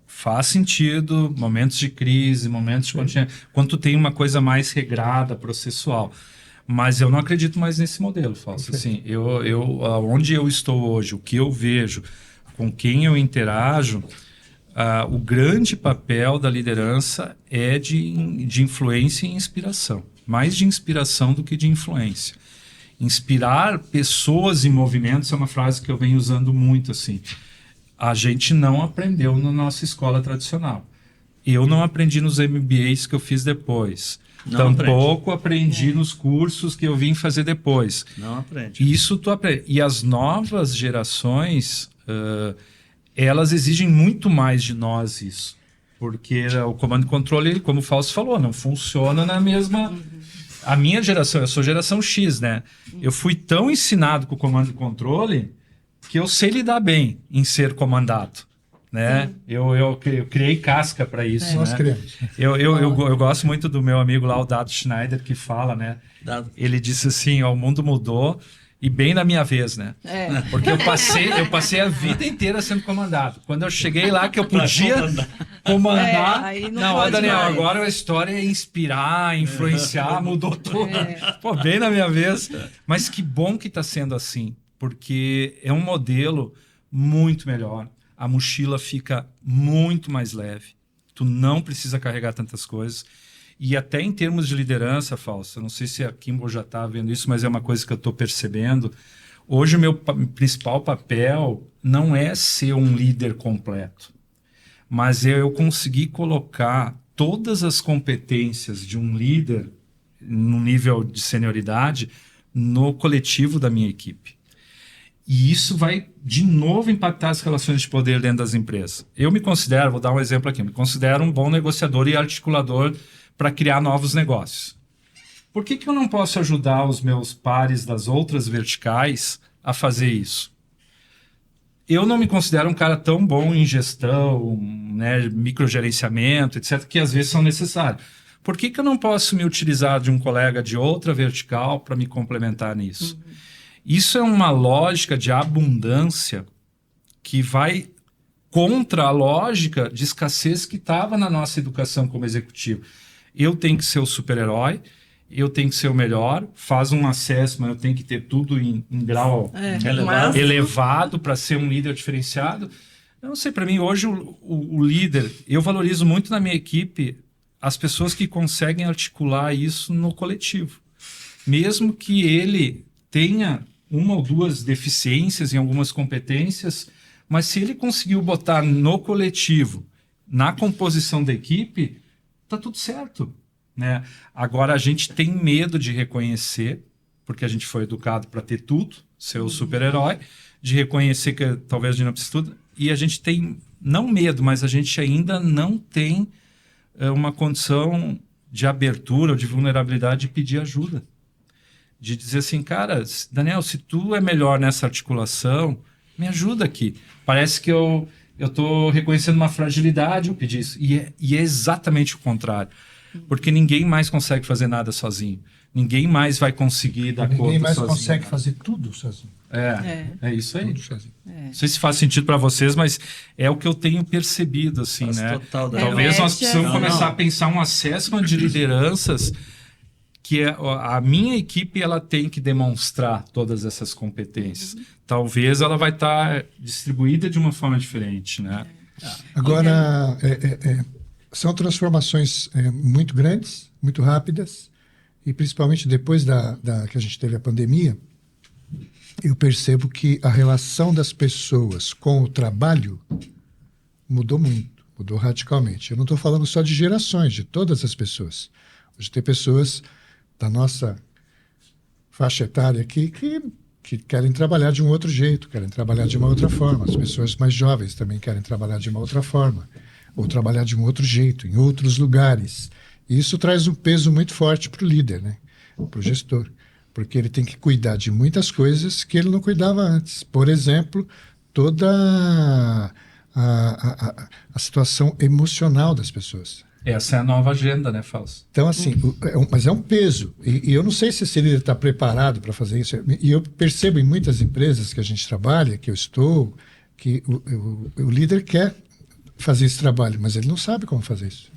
faz sentido, momentos de crise, momentos de contingência, quando tu tem uma coisa mais regrada, processual. Mas eu não acredito mais nesse modelo, Fausto. Assim, onde eu estou hoje, o que eu vejo, com quem eu interajo, o grande papel da liderança é de influência e inspiração. Mais de inspiração do que de influência. Inspirar pessoas em movimentos é uma frase que eu venho usando muito. Assim. A gente não aprendeu na nossa escola tradicional. Eu não aprendi nos MBAs que eu fiz depois. Tampouco aprendi nos cursos que eu vim fazer depois. Não aprende. Isso tu aprende. E as novas gerações, elas exigem muito mais de nós isso. Porque o comando e controle, como o Fausto falou, não funciona na mesma... A minha geração, eu sou geração X, né? Eu fui tão ensinado com o comando e controle que eu sei lidar bem em ser comandado. Né? Eu criei casca para isso. Nós né? criamos. Eu gosto muito do meu amigo lá, o Dado Schneider, que fala, né? Ele disse assim, o mundo mudou e bem na minha vez, né? Porque eu passei a vida inteira sendo comandado. Quando eu cheguei lá que eu podia comandar... não, Daniel, mais. Agora a história é inspirar, influenciar, mudou tudo. Pô, bem na minha vez. Mas que bom que está sendo assim, porque é um modelo muito melhor. A mochila fica muito mais leve. Tu não precisa carregar tantas coisas. E até em termos de liderança, Fausto, não sei se a Kimball já está vendo isso, mas é uma coisa que eu estou percebendo. Hoje o meu principal papel não é ser um líder completo, mas eu conseguir colocar todas as competências de um líder no nível de senioridade no coletivo da minha equipe. E isso vai, de novo, impactar as relações de poder dentro das empresas. Eu me considero, vou dar um exemplo aqui, me considero um bom negociador e articulador para criar novos negócios. Por que eu não posso ajudar os meus pares das outras verticais a fazer isso? Eu não me considero um cara tão bom em gestão, né, microgerenciamento, etc., que às vezes são necessários. Por que eu não posso me utilizar de um colega de outra vertical para me complementar nisso? Isso é uma lógica de abundância que vai contra a lógica de escassez que estava na nossa educação como executivo. Eu tenho que ser o super-herói, eu tenho que ser o melhor, faz um assessment, eu tenho que ter tudo em grau elevado para ser um líder diferenciado. Eu não sei, para mim hoje o líder, eu valorizo muito na minha equipe as pessoas que conseguem articular isso no coletivo. Mesmo que ele tenha uma ou duas deficiências em algumas competências, mas se ele conseguiu botar no coletivo, na composição da equipe, tá tudo certo, né? Agora a gente tem medo de reconhecer, porque a gente foi educado para ter tudo, ser o super-herói, de reconhecer que talvez a gente não precisa tudo, e a gente tem, não medo, mas a gente ainda não tem uma condição de abertura ou de vulnerabilidade de pedir ajuda. De dizer assim, cara, Daniel, se tu é melhor nessa articulação, me ajuda aqui. Parece que eu estou reconhecendo uma fragilidade, eu pedi isso. E é exatamente o contrário. Porque ninguém mais consegue fazer nada sozinho. Ninguém mais vai conseguir dar conta sozinho. Ninguém mais consegue fazer tudo sozinho. É isso aí. Tudo sozinho. Não sei se faz sentido para vocês, mas é o que eu tenho percebido, assim, Faz né? total, Talvez nós precisamos Não, começar não. a pensar um assessment de lideranças que a minha equipe ela tem que demonstrar todas essas competências. Talvez ela vai estar distribuída de uma forma diferente, né? Agora, são transformações muito grandes, muito rápidas, e principalmente depois que a gente teve a pandemia, eu percebo que a relação das pessoas com o trabalho mudou muito, mudou radicalmente. Eu não estou falando só de gerações, de todas as pessoas. Hoje tem pessoas da nossa faixa etária aqui que querem trabalhar de um outro jeito, querem trabalhar de uma outra forma. As pessoas mais jovens também querem trabalhar de uma outra forma, ou trabalhar de um outro jeito, em outros lugares. E isso traz um peso muito forte para o líder, né? Para o gestor, porque ele tem que cuidar de muitas coisas que ele não cuidava antes. Por exemplo, toda a situação emocional das pessoas. Essa é a nova agenda, né, Fausto? Então, assim, mas é um peso. E eu não sei se esse líder está preparado para fazer isso. E eu percebo em muitas empresas que a gente trabalha, que eu estou, que o líder quer fazer esse trabalho, mas ele não sabe como fazer isso.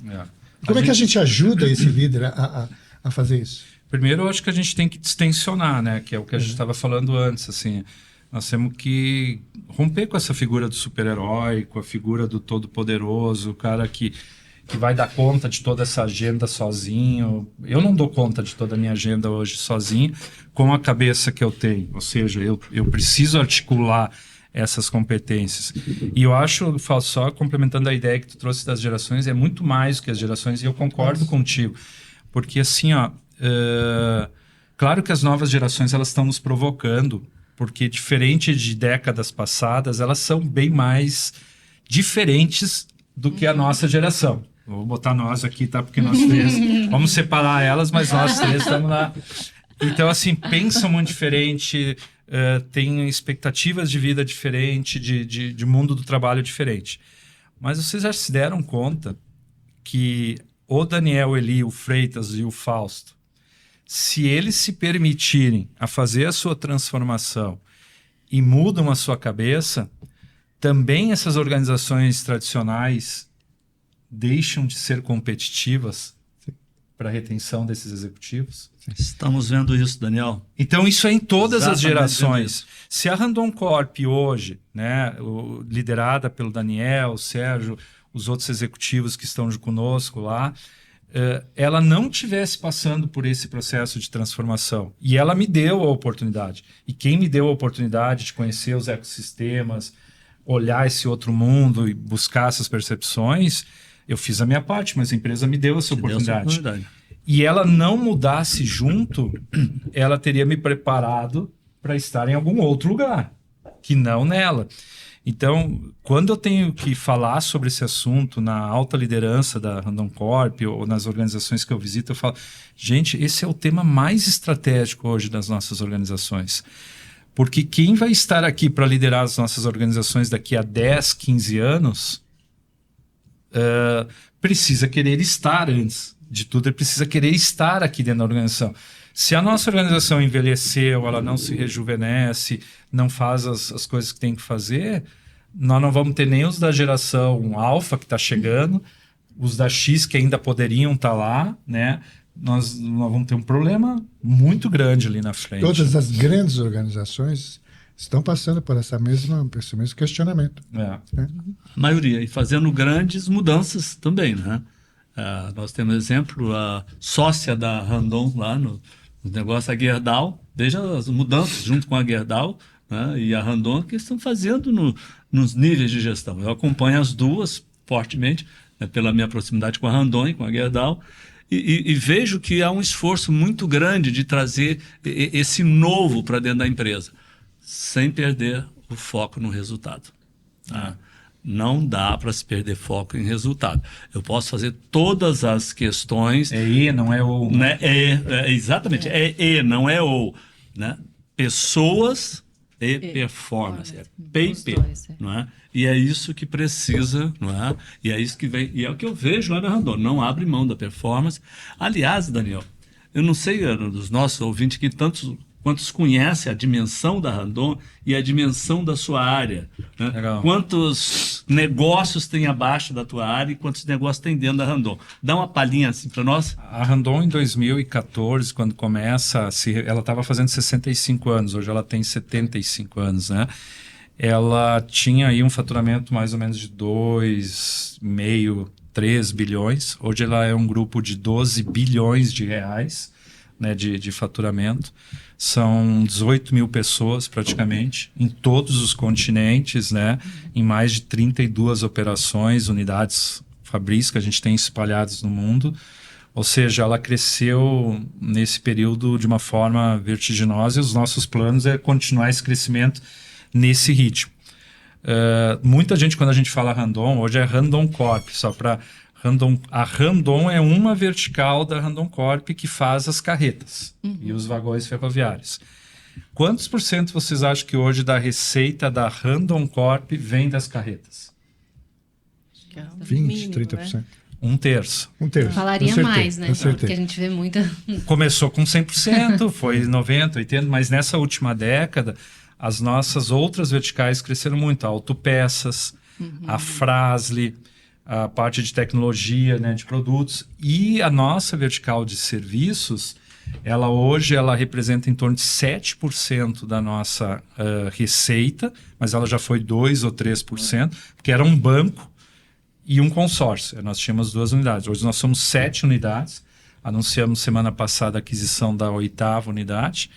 Como é que a gente ajuda esse líder a fazer isso? Primeiro, eu acho que a gente tem que distensionar, né? Que é o que a gente estava falando antes, assim. Nós temos que romper com essa figura do super-herói, com a figura do todo-poderoso, o cara que vai dar conta de toda essa agenda sozinho. Eu não dou conta de toda a minha agenda hoje sozinho, com a cabeça que eu tenho. Ou seja, eu preciso articular essas competências. E eu acho, Fausto, só complementando a ideia que tu trouxe das gerações, é muito mais do que as gerações, e eu concordo contigo. Porque assim, claro que as novas gerações elas estão nos provocando, porque diferente de décadas passadas, elas são bem mais diferentes do que a nossa geração. Vou botar nós aqui, tá? Porque nós três vamos separar elas, mas nós três estamos lá. Então, assim, pensam muito diferente, têm expectativas de vida diferente, de mundo do trabalho diferente. Mas vocês já se deram conta que o Daniel Eli, o Freitas e o Fausto, se eles se permitirem a fazer a sua transformação e mudam a sua cabeça, também essas organizações tradicionais deixam de ser competitivas para a retenção desses executivos? Estamos vendo isso, Daniel. Então, isso é em todas as Exatamente gerações. Se a Randon Corp hoje, né, liderada pelo Daniel, o Sérgio, os outros executivos que estão conosco lá, ela não tivesse passando por esse processo de transformação, e ela me deu a oportunidade, e quem me deu a oportunidade de conhecer os ecossistemas, olhar esse outro mundo e buscar essas percepções, eu fiz a minha parte, mas a empresa me deu essa oportunidade. E ela não mudasse junto, ela teria me preparado para estar em algum outro lugar, que não nela. Então, quando eu tenho que falar sobre esse assunto na alta liderança da Randon Corp ou nas organizações que eu visito, eu falo, gente, esse é o tema mais estratégico hoje das nossas organizações. Porque quem vai estar aqui para liderar as nossas organizações daqui a 10, 15 anos precisa querer estar antes de tudo, ele precisa querer estar aqui dentro da organização. Se a nossa organização envelheceu, ela não se rejuvenesce, não faz as coisas que tem que fazer, nós não vamos ter nem os da geração alfa que está chegando, os da X que ainda poderiam estar lá, né? Nós vamos ter um problema muito grande ali na frente. Todas as grandes organizações estão passando por esse mesmo questionamento. A maioria, e fazendo grandes mudanças também, né? Nós temos exemplo, a sócia da Randon lá no negócio, a Gerdau, veja as mudanças junto com a Gerdau, né, e a Randon que estão fazendo nos níveis de gestão. Eu acompanho as duas fortemente, né, pela minha proximidade com a Randon e com a Gerdau, e vejo que há um esforço muito grande de trazer esse novo para dentro da empresa, sem perder o foco no resultado. Tá? Não dá para se perder foco em resultado. Eu posso fazer todas as questões... É E, não é O. Né? Exatamente, é E, não é O. Né? Pessoas e performance. É P&P. Não é? E é isso que precisa, não é? E é isso que vem. E é o que eu vejo lá na Randon. Não abre mão da performance. Aliás, Daniel, eu não sei dos nossos ouvintes que quantos conhecem a dimensão da Randon e a dimensão da sua área. Né? Quantos negócios tem abaixo da tua área e quantos negócios tem dentro da Randon. Dá uma palhinha assim para nós. A Randon, em 2014, quando começa, ela estava fazendo 65 anos, hoje ela tem 75 anos, né? Ela tinha aí um faturamento mais ou menos de 2,5, 3 bilhões. Hoje ela é um grupo de 12 bilhões de reais, né, de faturamento. São 18 mil pessoas praticamente em todos os continentes, né, em mais de 32 operações, unidades fabris que a gente tem espalhadas no mundo. Ou seja, ela cresceu nesse período de uma forma vertiginosa e os nossos planos é continuar esse crescimento nesse ritmo. Muita gente, quando a gente fala Randon, hoje é Randon Corp, só para... A Randon é uma vertical da Randon Corp que faz as carretas e os vagões ferroviários. Quantos por cento vocês acham que hoje da receita da Randon Corp vem das carretas? 20%, 30%. Né? Um terço. Falaria mais, né? Acertei. Porque a gente vê muita... Começou com 100%, foi 90%, 80%, mas nessa última década as nossas outras verticais cresceram muito. A Autopeças, a Fras-le, a parte de tecnologia, né, de produtos, e a nossa vertical de serviços, hoje ela representa em torno de 7% da nossa receita, mas ela já foi 2% ou 3%, porque era um banco e um consórcio. Nós tínhamos 2 unidades. Hoje nós somos 7 unidades. Anunciamos semana passada a aquisição da 8ª unidade.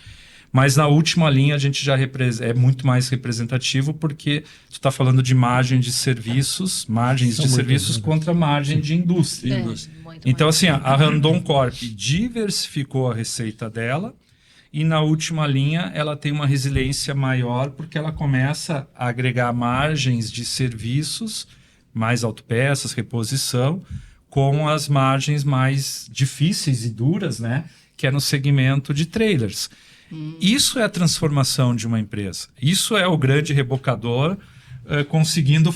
Mas na última linha a gente já é muito mais representativo porque tu está falando de margem de serviços, margens de serviços contra margem de indústria. Então assim, a Randon Corp diversificou a receita dela e na última linha ela tem uma resiliência maior porque ela começa a agregar margens de serviços, mais autopeças, reposição, com as margens mais difíceis e duras, né? Que é no segmento de trailers. Isso é a transformação de uma empresa. Isso é o grande rebocador conseguindo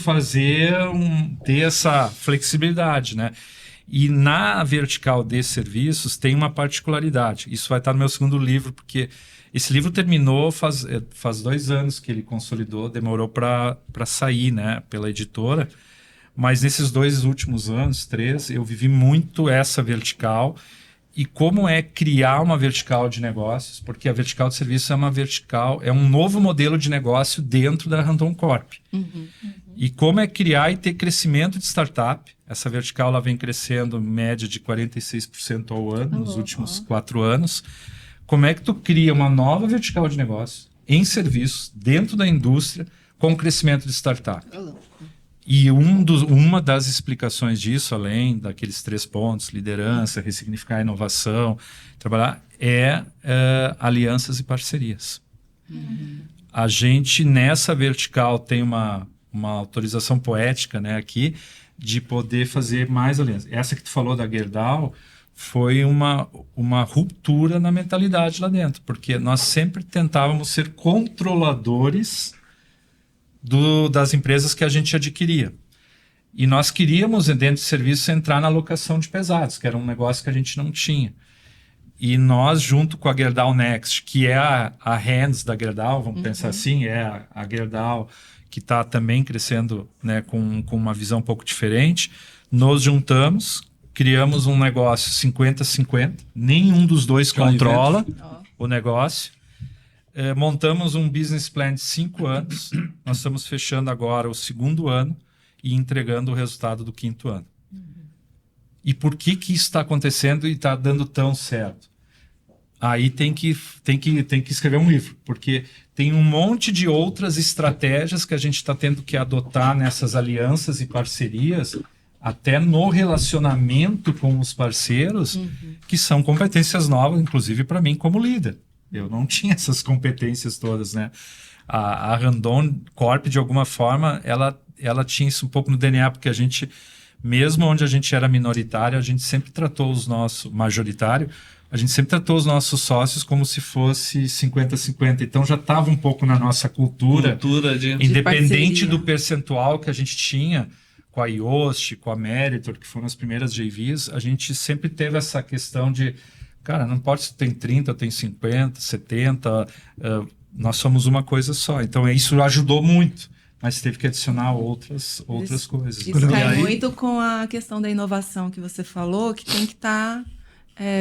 ter essa flexibilidade, né? E na vertical de serviços tem uma particularidade. Isso vai estar no meu segundo livro, porque esse livro terminou faz 2 anos que ele consolidou, demorou para sair, né, pela editora. Mas nesses 2 últimos anos, 3, eu vivi muito essa vertical. E como é criar uma vertical de negócios, porque a vertical de serviços é um novo modelo de negócio dentro da Randon Corp. E como é criar e ter crescimento de startup. Essa vertical ela vem crescendo em média de 46% ao ano nos últimos 4 anos. Como é que tu cria uma nova vertical de negócio em serviços, dentro da indústria, com crescimento de startup? E uma das explicações disso, além daqueles 3 pontos, liderança, ressignificar a inovação, trabalhar, alianças e parcerias. A gente, nessa vertical, tem uma autorização poética, né, aqui, de poder fazer mais alianças. Essa que tu falou da Gerdau foi uma ruptura na mentalidade lá dentro, porque nós sempre tentávamos ser controladores das empresas que a gente adquiria. E nós queríamos, dentro de serviço, entrar na locação de pesados, que era um negócio que a gente não tinha. E nós, junto com a Gerdau Next, que é a Hands da Gerdau, vamos pensar assim, é a Gerdau que está também crescendo, né, com uma visão um pouco diferente, nos juntamos, criamos um negócio 50-50, nenhum dos dois controla o negócio. Montamos um business plan de 5 anos, nós estamos fechando agora o 2º ano e entregando o resultado do 5º ano. E por que isso está acontecendo e está dando tão certo? Aí tem que escrever um livro, porque tem um monte de outras estratégias que a gente está tendo que adotar nessas alianças e parcerias, até no relacionamento com os parceiros, que são competências novas, inclusive para mim como líder. Eu não tinha essas competências todas, né? A Randon Corp, de alguma forma, ela tinha isso um pouco no DNA, porque a gente, mesmo onde a gente era minoritário, a gente sempre tratou os nossos, majoritário, a gente sempre tratou os nossos sócios como se fosse 50-50. Então já estava um pouco na nossa cultura independente do percentual que a gente tinha com a Yoast, com a Meritor, que foram as primeiras JVs, a gente sempre teve essa questão de, cara, não importa se tem 30, tem 50, 70, nós somos uma coisa só. Então isso ajudou muito, mas teve que adicionar outras coisas. Isso cai muito com a questão da inovação que você falou, que tem que estar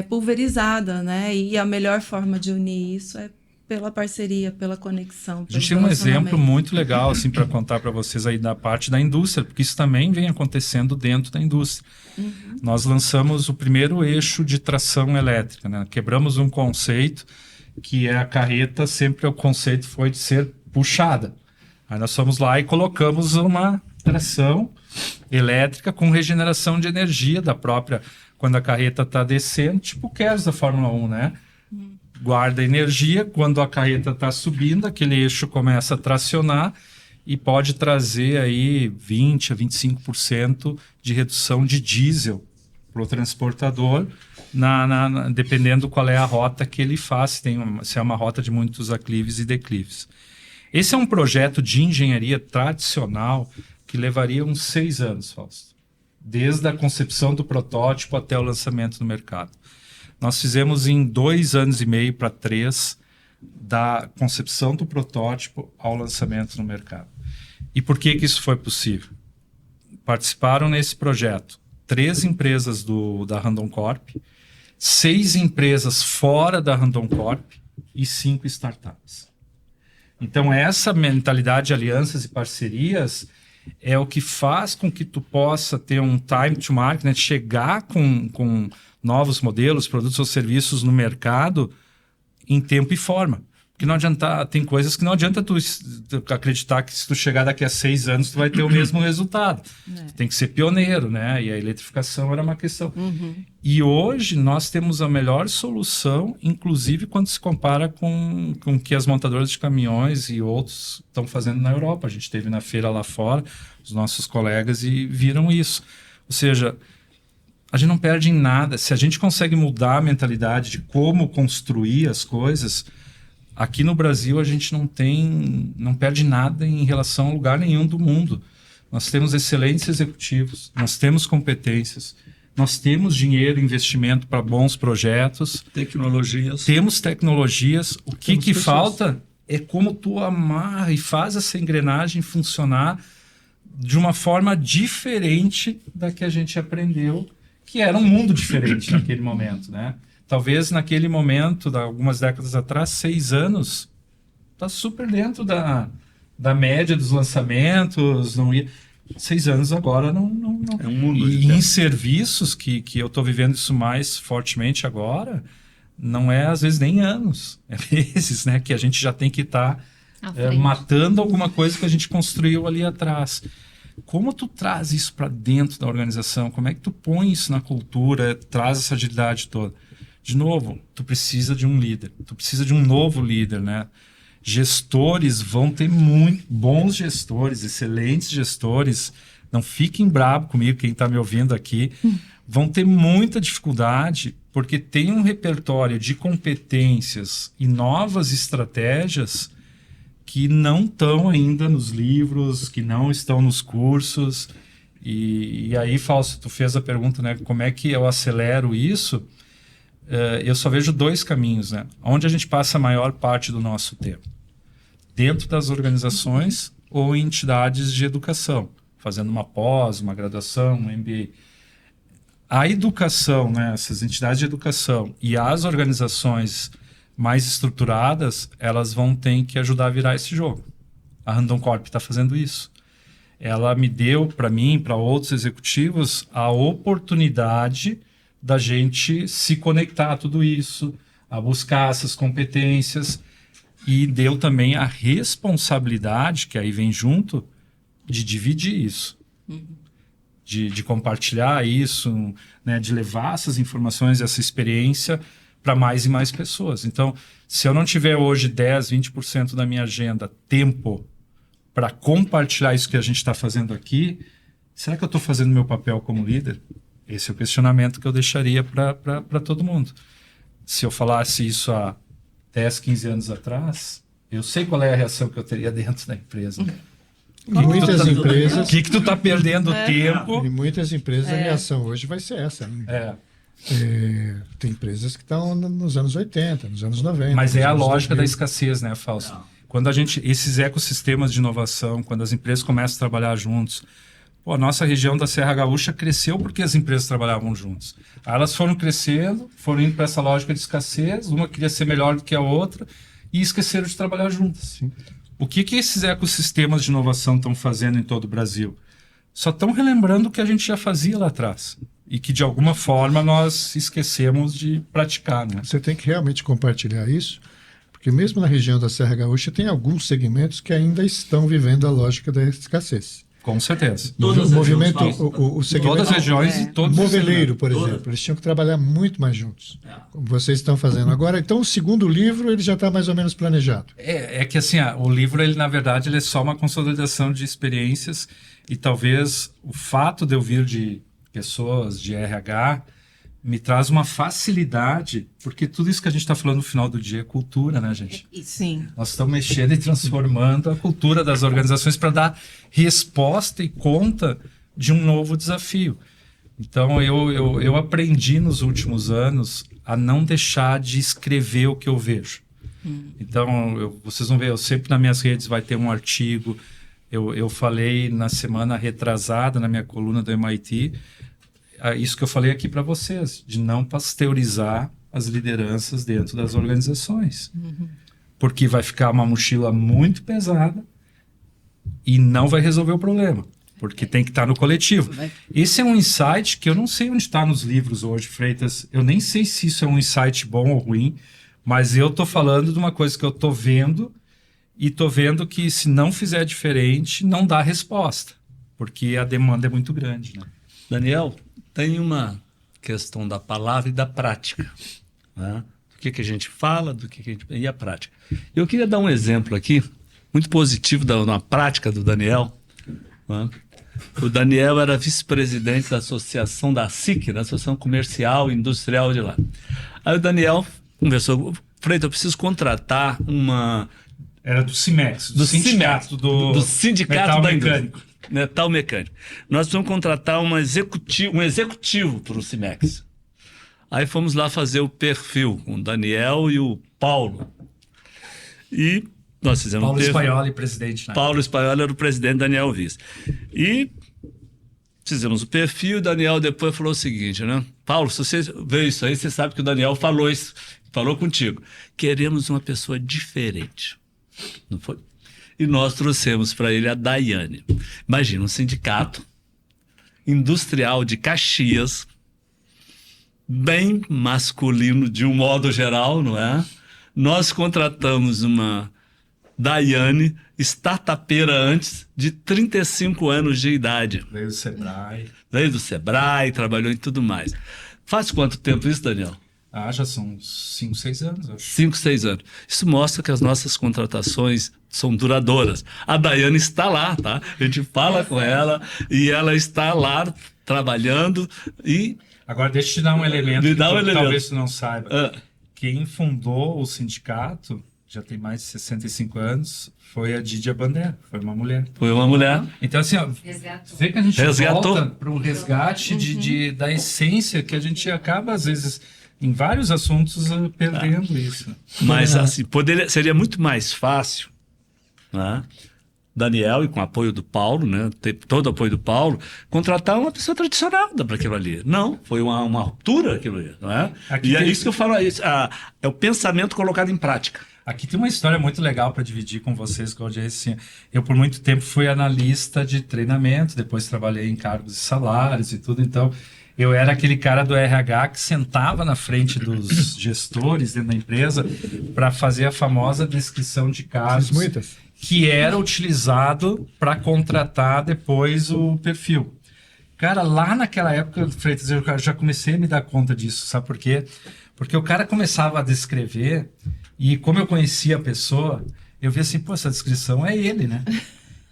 pulverizada, né? E a melhor forma de unir isso é pela parceria, pela conexão. A gente tem um exemplo muito legal assim, para contar para vocês aí da parte da indústria, porque isso também vem acontecendo dentro da indústria. Nós lançamos o primeiro eixo de tração elétrica, né? Quebramos um conceito que a carreta, sempre o conceito foi de ser puxada. Aí nós fomos lá e colocamos uma tração elétrica com regeneração de energia da própria, quando a carreta está descendo, tipo o KERS da Fórmula 1, né? Guarda energia, quando a carreta está subindo, aquele eixo começa a tracionar e pode trazer aí 20% a 25% de redução de diesel para o transportador, dependendo qual é a rota que ele faz, se é uma rota de muitos aclives e declives. Esse é um projeto de engenharia tradicional que levaria uns 6 anos, Fausto, desde a concepção do protótipo até o lançamento no mercado. Nós fizemos em 2 anos e meio para 3, da concepção do protótipo ao lançamento no mercado. E por que isso foi possível? Participaram nesse projeto 3 empresas da Randon Corp, 6 empresas fora da Randon Corp e 5 startups. Então, essa mentalidade de alianças e parcerias é o que faz com que tu possa ter um time to market, né? Chegar com novos modelos, produtos ou serviços no mercado em tempo e forma. Porque não adianta, tem coisas que não adianta tu acreditar que se tu chegar daqui a 6 anos tu vai ter o mesmo resultado. Tu tem que ser pioneiro, né? E a eletrificação era uma questão. E hoje nós temos a melhor solução, inclusive quando se compara com o que as montadoras de caminhões e outros estão fazendo na Europa. A gente esteve na feira lá fora, os nossos colegas, e viram isso. Ou seja, a gente não perde em nada. Se a gente consegue mudar a mentalidade de como construir as coisas, aqui no Brasil a gente não perde nada em relação a lugar nenhum do mundo. Nós temos excelentes executivos, nós temos competências, nós temos dinheiro, investimento para bons projetos. Temos tecnologias. O que falta é como tu amarra e faz essa engrenagem funcionar de uma forma diferente da que a gente aprendeu, que era um mundo diferente naquele momento, né? Talvez naquele momento, algumas décadas atrás, 6 anos, está super dentro da média dos lançamentos. 6 anos agora não. É um mundo. E em serviços, que eu estou vivendo isso mais fortemente agora, não é às vezes nem anos, é meses, né? Que a gente já tem que estar matando alguma coisa que a gente construiu ali atrás. Como tu traz isso para dentro da organização? Como é que tu põe isso na cultura, traz essa agilidade toda? De novo, tu precisa de um líder, tu precisa de um novo líder, né? Gestores vão ter muito bons gestores, excelentes gestores. Não fiquem bravos comigo, quem está me ouvindo aqui. Vão ter muita dificuldade porque tem um repertório de competências e novas estratégias que não estão ainda nos livros, que não estão nos cursos. E aí, Fausto, tu fez a pergunta, né? Como é que eu acelero isso? Eu só vejo 2 caminhos, né? Onde a gente passa a maior parte do nosso tempo? Dentro das organizações ou em entidades de educação, fazendo uma pós, uma graduação, um MBA. A educação, né? Essas entidades de educação e as organizações mais estruturadas, elas vão ter que ajudar a virar esse jogo. A Randon Corp está fazendo isso. Ela me deu, para mim, para outros executivos, a oportunidade da gente se conectar a tudo isso, a buscar essas competências, e deu também a responsabilidade, que aí vem junto, de dividir isso, de compartilhar isso, né, de levar essas informações, essa experiência para mais e mais pessoas. Então, se eu não tiver hoje 10, 20% da minha agenda tempo para compartilhar isso que a gente está fazendo aqui, será que eu estou fazendo meu papel como líder? Esse é o questionamento que eu deixaria para todo mundo. Se eu falasse isso há 10, 15 anos atrás, eu sei qual é a reação que eu teria dentro da empresa. E muitas empresas... O que tu está perdendo tempo? Em muitas empresas a reação hoje vai ser essa. Né? Tem empresas que estão nos anos 80, nos anos 90. Mas é a anos lógica 2000. da escassez, né, Fausto? Quando esses ecossistemas de inovação, quando as empresas começam a trabalhar juntos, a nossa região da Serra Gaúcha cresceu porque as empresas trabalhavam juntos. Aí elas foram crescendo, foram indo para essa lógica de escassez, uma queria ser melhor do que a outra e esqueceram de trabalhar juntas. Sim. O que esses ecossistemas de inovação estão fazendo em todo o Brasil? Só estão relembrando o que a gente já fazia lá atrás e que, de alguma forma, nós esquecemos de praticar. Né? Você tem que realmente compartilhar isso, porque mesmo na região da Serra Gaúcha tem alguns segmentos que ainda estão vivendo a lógica da escassez. Com certeza. Todas O as movimento, regiões, o segmento Todas as regiões e todos os moveleiro, por Todas. exemplo, eles tinham que trabalhar muito mais juntos, como vocês estão fazendo agora. Então, o segundo livro ele já está mais ou menos planejado. É que assim, o livro, ele na verdade, ele é só uma consolidação de experiências e talvez o fato de eu vir de pessoas de RH me traz uma facilidade, porque tudo isso que a gente está falando no final do dia é cultura, né, gente? Sim. Nós estamos mexendo e transformando a cultura das organizações para dar resposta e conta de um novo desafio. Então, eu aprendi nos últimos anos a não deixar de escrever o que eu vejo. Então, vocês vão ver, eu sempre nas minhas redes vai ter um artigo. Eu falei na semana retrasada, na minha coluna do MIT, isso que eu falei aqui para vocês, de não pasteurizar as lideranças dentro das organizações. Porque vai ficar uma mochila muito pesada e não vai resolver o problema. Porque tem que estar no coletivo. Esse é um insight que eu não sei onde está nos livros hoje, Freitas. Eu nem sei se isso é um insight bom ou ruim, mas eu estou falando de uma coisa que eu estou vendo e estou vendo que se não fizer diferente, não dá resposta. Porque a demanda é muito grande. Né? Daniel, tem uma questão da palavra e da prática. Né? Do que a gente fala, e a prática. Eu queria dar um exemplo aqui, muito positivo da prática do Daniel. Né? O Daniel era vice-presidente da associação da SIC, da Associação Comercial e Industrial de lá. Aí o Daniel conversou, Freitas, eu preciso contratar uma... Era do CIMEX, do sindicato Sindicato da mecânico. Metal mecânico. Nós precisamos contratar um executivo para o CIMEX. Aí fomos lá fazer o perfil com o Daniel e o Paulo. E nós fizemos Paulo o perfil. Spaioli, presidente. Né? Paulo Spaioli era o presidente, Daniel vice. E fizemos o perfil, o Daniel depois falou o seguinte, né? Paulo, se você vê isso aí, você sabe que o Daniel falou isso, falou contigo. Queremos uma pessoa diferente. Não foi? E nós trouxemos para ele a Daiane. Imagina, um sindicato industrial de Caxias, bem masculino de um modo geral, não é? Nós contratamos uma Daiane, startupeira antes, de 35 anos de idade. Veio do Sebrae. Veio do Sebrae, trabalhou em tudo mais. Faz quanto tempo isso, Daniel? Já são uns 5, 6 anos, acho. 5, 6 anos. Isso mostra que as nossas contratações são duradouras. A Daiane está lá, tá? A gente fala com ela e ela está lá trabalhando e... Agora, deixa eu te dar um elemento Me dá um elemento. Talvez tu não saiba. Quem fundou o sindicato já tem mais de 65 anos, foi a Didia Bandera, foi uma mulher. Foi uma mulher. Então, assim, ó, Resgatou. vê que a gente Resgatou. volta para o resgate da essência que a gente acaba, às vezes, em vários assuntos, perdendo isso. Mas assim, seria muito mais fácil, né? Daniel, e com o apoio do Paulo, né? Todo o apoio do Paulo, contratar uma pessoa tradicional para aquilo ali. Não, foi uma ruptura aquilo ali, não é? Aqui E é tem- isso que eu falo, é o pensamento colocado em prática. Aqui tem uma história muito legal para dividir com vocês, que eu disse assim, eu por muito tempo fui analista de treinamento, depois trabalhei em cargos e salários e tudo, então eu era aquele cara do RH que sentava na frente dos gestores dentro da empresa para fazer a famosa descrição de Fiz casos muitas. que era utilizado para contratar depois o perfil. Cara, lá naquela época, Freitas, eu já comecei a me dar conta disso, sabe por quê? Porque o cara começava a descrever e como eu conhecia a pessoa, eu via assim, pô, essa descrição é ele, né?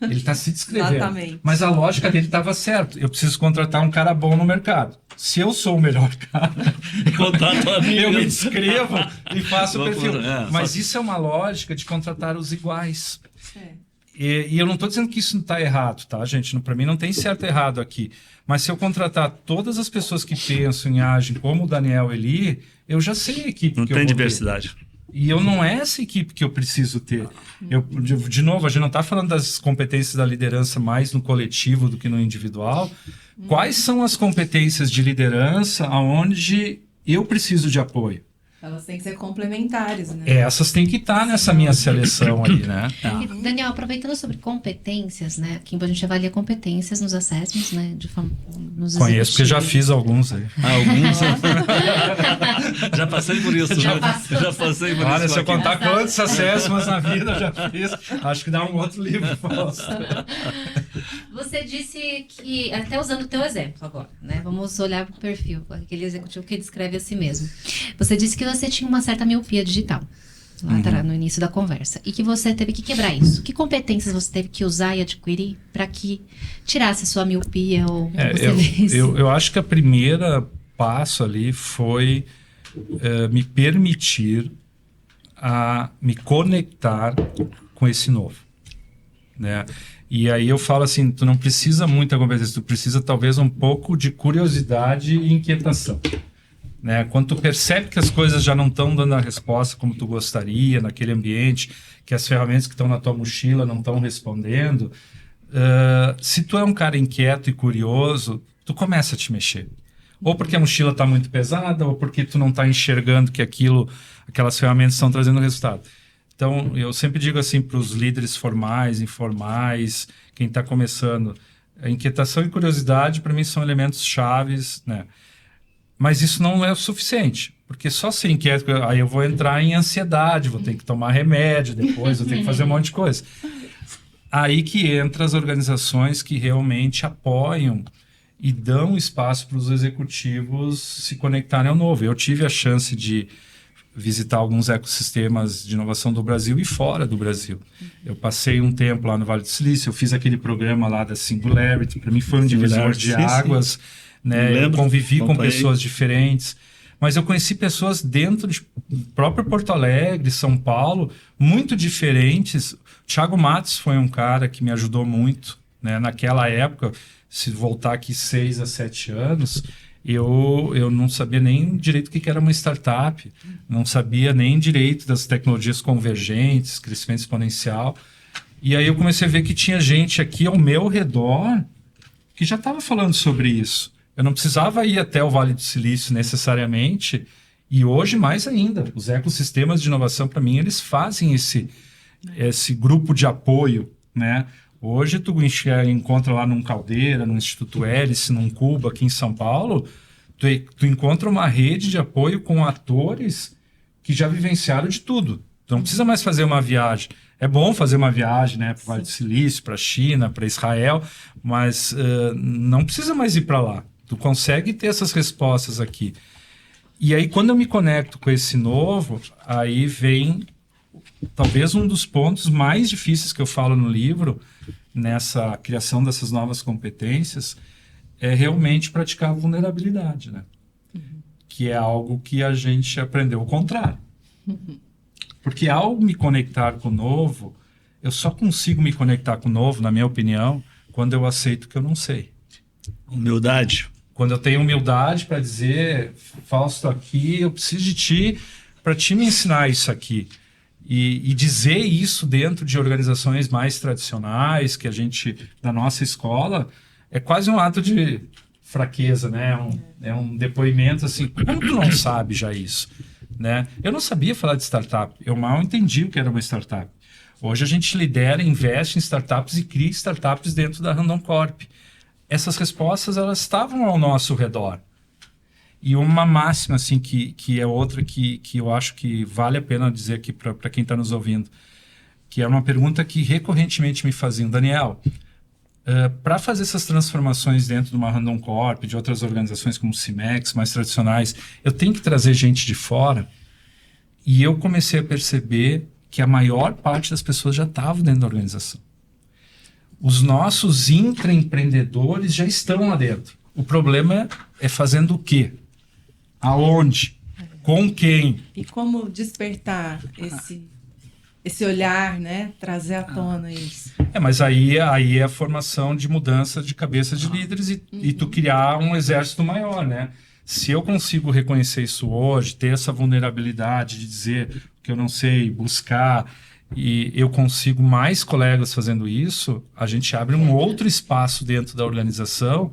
Ele está se descrevendo. Exatamente. Mas a lógica dele estava certa. Eu preciso contratar um cara bom no mercado. Se eu sou o melhor cara, Contrato a mim eu me mesmo. descrevo e faço o Vou perfil. contratar, Mas isso é uma lógica de contratar os iguais. É. E eu não estou dizendo que isso não está errado, tá, gente? Para mim não tem certo e errado aqui. Mas se eu contratar todas as pessoas que pensam e agem como o Daniel Eli, eu já sei a equipe Não que eu tem vou ter. diversidade. E eu não é essa equipe que eu preciso ter. De novo, a gente não está falando das competências da liderança mais no coletivo do que no individual. Quais são as competências de liderança aonde eu preciso de apoio? Elas têm que ser complementares, né? Essas têm que estar nessa minha seleção aí, né? E, Daniel, aproveitando sobre competências, né? Aqui a gente avalia competências nos assessments, né? Nos Conheço porque já executivos. fiz alguns aí. Alguns. Já passei por isso. Já né? passou. Já passei por Olha, isso. se eu aqui. contar quantos acessos na vida eu já fiz, acho que dá um outro livro, Fausto. Você disse que, até usando o teu exemplo agora, né? Vamos olhar para o perfil, aquele executivo que descreve a si mesmo. Você disse que você tinha uma certa miopia digital, lá no início da conversa, e que você teve que quebrar isso. Que competências você teve que usar e adquirir para que tirasse a sua miopia ou você visse? Eu acho que a primeira passo ali foi me permitir a me conectar com esse novo, né? E aí eu falo assim, tu não precisa muita competência, tu precisa talvez um pouco de curiosidade e inquietação, né? Quando tu percebe que as coisas já não estão dando a resposta como tu gostaria naquele ambiente, que as ferramentas que estão na tua mochila não estão respondendo, se tu é um cara inquieto e curioso, tu começa a te mexer. Ou porque a mochila está muito pesada, ou porque tu não está enxergando que aquelas ferramentas estão trazendo resultado. Então, eu sempre digo assim para os líderes formais, informais, quem está começando, a inquietação e curiosidade, para mim, são elementos chaves, né? Mas isso não é o suficiente, porque só ser inquieto, aí eu vou entrar em ansiedade, vou ter que tomar remédio depois, vou ter que fazer um monte de coisa. Aí que entra as organizações que realmente apoiam e dão espaço para os executivos se conectarem ao novo. Eu tive a chance de visitar alguns ecossistemas de inovação do Brasil e fora do Brasil. Eu passei um tempo lá no Vale do Silício, eu fiz aquele programa lá da Singularity, para mim foi um divisor de Sim, sim. águas, né? Eu convivi com acompanhei. pessoas diferentes, mas eu conheci pessoas dentro do próprio Porto Alegre, São Paulo, muito diferentes. O Thiago Matos foi um cara que me ajudou muito, né? Naquela época, se voltar aqui 6 a 7 anos, eu não sabia nem direito o que era uma startup, não sabia nem direito das tecnologias convergentes, crescimento exponencial. E aí eu comecei a ver que tinha gente aqui ao meu redor que já estava falando sobre isso. Eu não precisava ir até o Vale do Silício necessariamente, e hoje mais ainda. Os ecossistemas de inovação, para mim, eles fazem esse grupo de apoio, né? Hoje tu encontra lá num Caldeira, no Instituto Hélice, num Cuba aqui em São Paulo, tu encontra uma rede de apoio com atores que já vivenciaram de tudo. Tu não precisa mais fazer uma viagem. É bom fazer uma viagem, né, para o Vale do Silício, para a China, para Israel, mas não precisa mais ir para lá. Tu consegue ter essas respostas aqui. E aí, quando eu me conecto com esse novo, aí vem talvez um dos pontos mais difíceis que eu falo no livro, nessa criação dessas novas competências, é realmente praticar a vulnerabilidade, né? Que é algo que a gente aprendeu ao contrário. Porque ao me conectar com o novo, eu só consigo me conectar com o novo, na minha opinião, quando eu aceito que eu não sei. Humildade. Quando eu tenho humildade para dizer, Fausto, aqui eu preciso de ti para te me ensinar isso aqui. E dizer isso dentro de organizações mais tradicionais que a gente, da nossa escola, é quase um ato de fraqueza, né? É um depoimento assim, como tu não sabe já isso? Né? Eu não sabia falar de startup, eu mal entendi o que era uma startup. Hoje a gente lidera, investe em startups e cria startups dentro da Randon Corp. Essas respostas, elas estavam ao nosso redor. E uma máxima, assim, que é outra que eu acho que vale a pena dizer aqui para quem está nos ouvindo, que é uma pergunta que recorrentemente me faziam. Daniel, para fazer essas transformações dentro de uma Randon Corp, de outras organizações como o Cimex, mais tradicionais, eu tenho que trazer gente de fora? E eu comecei a perceber que a maior parte das pessoas já estavam dentro da organização. Os nossos intraempreendedores já estão lá dentro. O problema é fazendo o quê? Aonde? Com quem? E como despertar esse olhar, né? Trazer à tona isso. Mas aí é a formação de mudança de cabeça de líderes e tu criar um exército maior, né? Se eu consigo reconhecer isso hoje, ter essa vulnerabilidade de dizer que eu não sei, buscar, e eu consigo mais colegas fazendo isso, a gente abre um outro espaço dentro da organização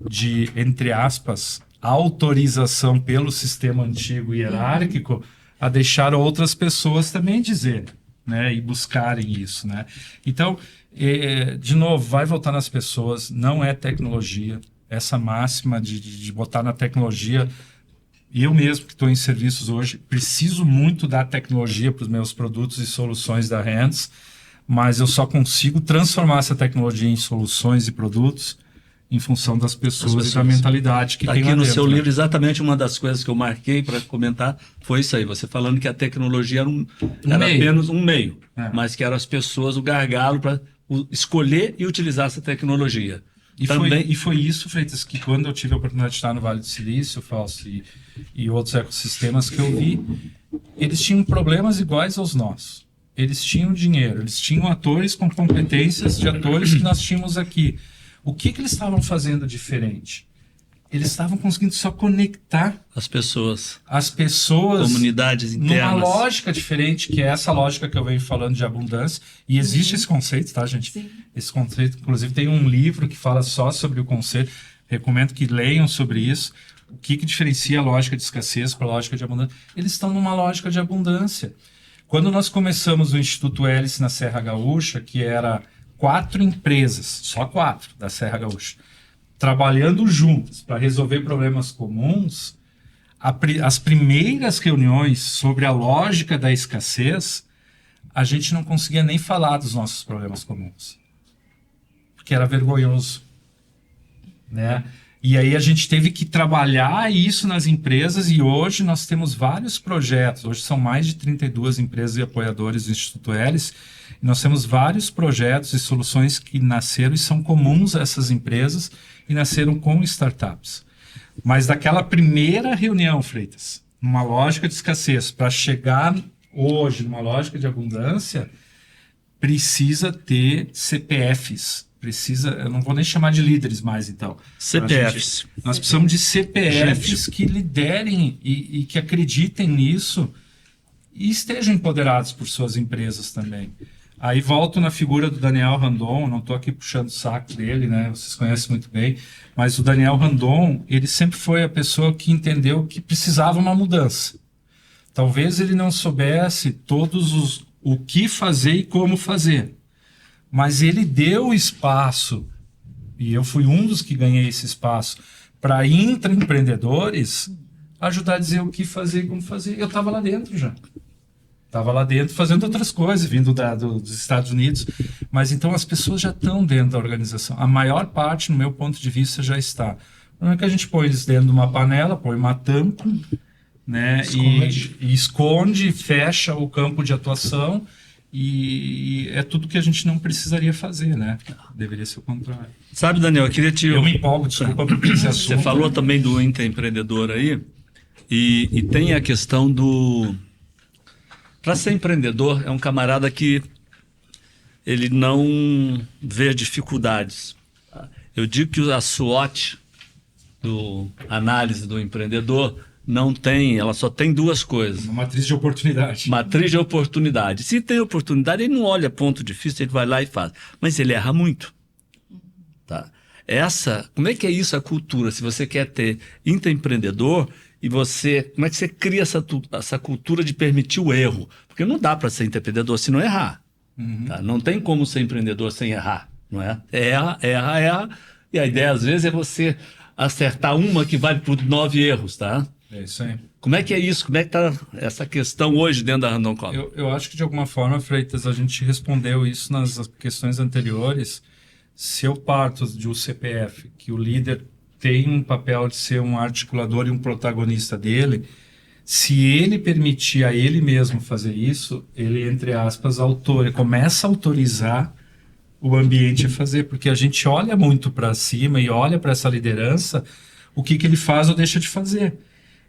de, entre aspas, autorização pelo sistema antigo hierárquico a deixar outras pessoas também dizer, né, e buscarem isso, né? Então, de novo, vai voltar nas pessoas, não é tecnologia. Essa máxima de botar na tecnologia, eu mesmo que estou em serviços hoje, preciso muito da tecnologia para os meus produtos e soluções da Hands, mas eu só consigo transformar essa tecnologia em soluções e produtos em função das pessoas e da mentalidade que tem lá dentro. Aqui no seu livro, né? Exatamente uma das coisas que eu marquei para comentar foi isso aí, você falando que a tecnologia era apenas um meio, mas que eram as pessoas o gargalo para escolher e utilizar essa tecnologia. E foi isso, Freitas, que quando eu tive a oportunidade de estar no Vale do Silício, Fausto, e outros ecossistemas que eu vi, eles tinham problemas iguais aos nossos. Eles tinham dinheiro, eles tinham atores com competências de atores que nós tínhamos aqui. O que eles estavam fazendo diferente? Eles estavam conseguindo só conectar as pessoas, comunidades internas, numa lógica diferente, que é essa lógica que eu venho falando de abundância. E existe esse conceito, tá, gente? Sim. Esse conceito, inclusive, tem um livro que fala só sobre o conceito. Recomendo que leiam sobre isso. O que diferencia a lógica de escassez para a lógica de abundância? Eles estão numa lógica de abundância. Quando nós começamos o Instituto Hélice na Serra Gaúcha, que era 4 empresas, só 4 da Serra Gaúcha, trabalhando juntas para resolver problemas comuns, as primeiras reuniões sobre a lógica da escassez, a gente não conseguia nem falar dos nossos problemas comuns, porque era vergonhoso, né? E aí a gente teve que trabalhar isso nas empresas e hoje nós temos vários projetos. Hoje são mais de 32 empresas e apoiadores do Instituto Hélice. E nós temos vários projetos e soluções que nasceram e são comuns a essas empresas e nasceram com startups. Mas daquela primeira reunião, Freitas, numa lógica de escassez, para chegar hoje numa lógica de abundância, precisa ter CPFs. Eu não vou nem chamar de líderes mais, então. CPFs. Nós precisamos de CPFs que liderem e que acreditem nisso e estejam empoderados por suas empresas também. Aí volto na figura do Daniel Randon, não estou aqui puxando o saco dele, né? Vocês conhecem muito bem, mas o Daniel Randon, ele sempre foi a pessoa que entendeu que precisava uma mudança. Talvez ele não soubesse o que fazer e como fazer. Mas ele deu espaço, e eu fui um dos que ganhei esse espaço, para intraempreendedores ajudar a dizer o que fazer e como fazer. Eu estava lá dentro já. Estava lá dentro fazendo outras coisas, vindo dos Estados Unidos. Mas então as pessoas já estão dentro da organização. A maior parte, no meu ponto de vista, já está. Não é que a gente põe eles dentro de uma panela, põe uma tampa, né? E esconde, fecha o campo de atuação. E é tudo que a gente não precisaria fazer, né? Deveria ser o contrário. Sabe, Daniel, eu queria te... Eu me empolgo, desculpa por esse assunto. Você falou também do intraempreendedor aí, e tem a questão Para ser empreendedor, é um camarada que ele não vê dificuldades. Eu digo que a SWOT, análise do empreendedor, não tem, ela só tem duas coisas. Uma matriz de oportunidade. Matriz de oportunidade. Se tem oportunidade, ele não olha ponto difícil, ele vai lá e faz. Mas ele erra muito. Tá? Como é que é isso a cultura? Se você quer ter intraempreendedor, como é que você cria essa cultura de permitir o erro? Porque não dá para ser empreendedor se não errar. Tá? Não tem como ser empreendedor sem errar. Não é? Erra. E a ideia, às vezes, é você acertar uma que vale por 9 erros, tá? É isso aí. Como é que é isso? Como é que está essa questão hoje dentro da Randon Corp? Eu acho que, de alguma forma, Freitas, a gente respondeu isso nas questões anteriores. Se eu parto de um CPF, que o líder tem um papel de ser um articulador e um protagonista dele, se ele permitir a ele mesmo fazer isso, ele, entre aspas, começa a autorizar o ambiente a fazer, porque a gente olha muito para cima e olha para essa liderança, o que ele faz ou deixa de fazer.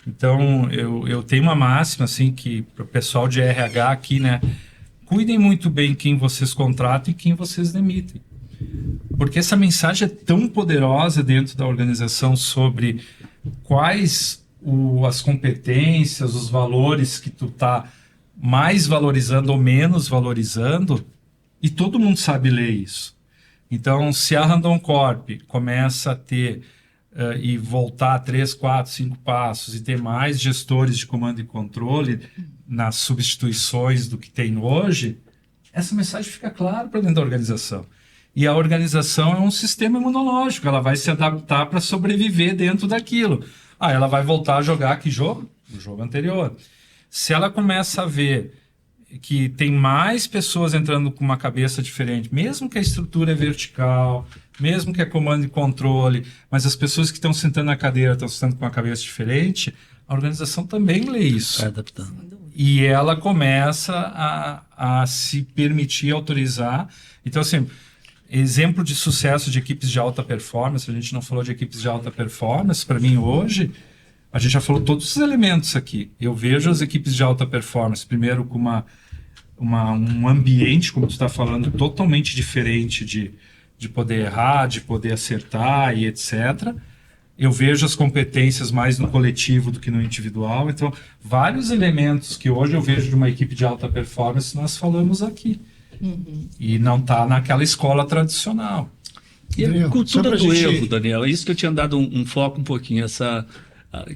Então, eu tenho uma máxima, assim, que para o pessoal de RH aqui, né, cuidem muito bem quem vocês contratam e quem vocês demitem. Porque essa mensagem é tão poderosa dentro da organização sobre quais as competências, os valores que tu tá mais valorizando ou menos valorizando, e todo mundo sabe ler isso. Então, se a Randon Corp começa a ter e voltar 3, 4, 5 passos e ter mais gestores de comando e controle nas substituições do que tem hoje, essa mensagem fica clara para dentro da organização. E a organização é um sistema imunológico, ela vai se adaptar para sobreviver dentro daquilo. Ela vai voltar a jogar que jogo? O jogo anterior. Se ela começa a ver que tem mais pessoas entrando com uma cabeça diferente, mesmo que a estrutura é vertical, mesmo que é comando e controle, mas as pessoas que estão sentando na cadeira estão sentando com uma cabeça diferente, a organização também lê isso. Vai adaptando. E ela começa a se permitir autorizar. Então, assim, exemplo de sucesso de equipes de alta performance, a gente não falou de equipes de alta performance, para mim hoje, a gente já falou todos os elementos aqui. Eu vejo as equipes de alta performance, primeiro com um ambiente, como tu está falando, totalmente diferente de poder errar, de poder acertar e etc. Eu vejo as competências mais no coletivo do que no individual. Então, vários elementos que hoje eu vejo de uma equipe de alta performance, nós falamos aqui. E não está naquela escola tradicional. E a cultura do erro, Daniel, é isso que eu tinha dado um foco um pouquinho,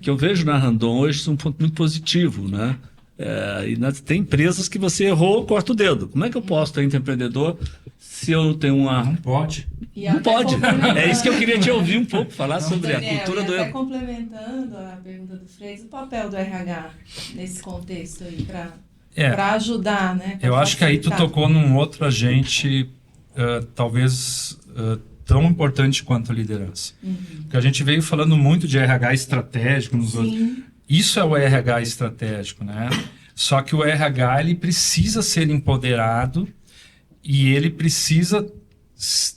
que eu vejo na Randon hoje, isso é um ponto muito positivo, né? Tem empresas que você errou, corta o dedo. Como é que eu posso ter empreendedor se eu tenho uma... Não pode. Não pode. É isso que eu queria te ouvir um pouco, falar sobre Daniel, a cultura do erro. Complementando a pergunta do Freire, o papel do RH nesse contexto aí, para ajudar, né? Eu acho que aí tu tocou num outro agente, talvez tão importante quanto a liderança. Porque a gente veio falando muito de RH estratégico nos outros. Isso é o RH estratégico, né? Só que o RH, ele precisa ser empoderado e ele precisa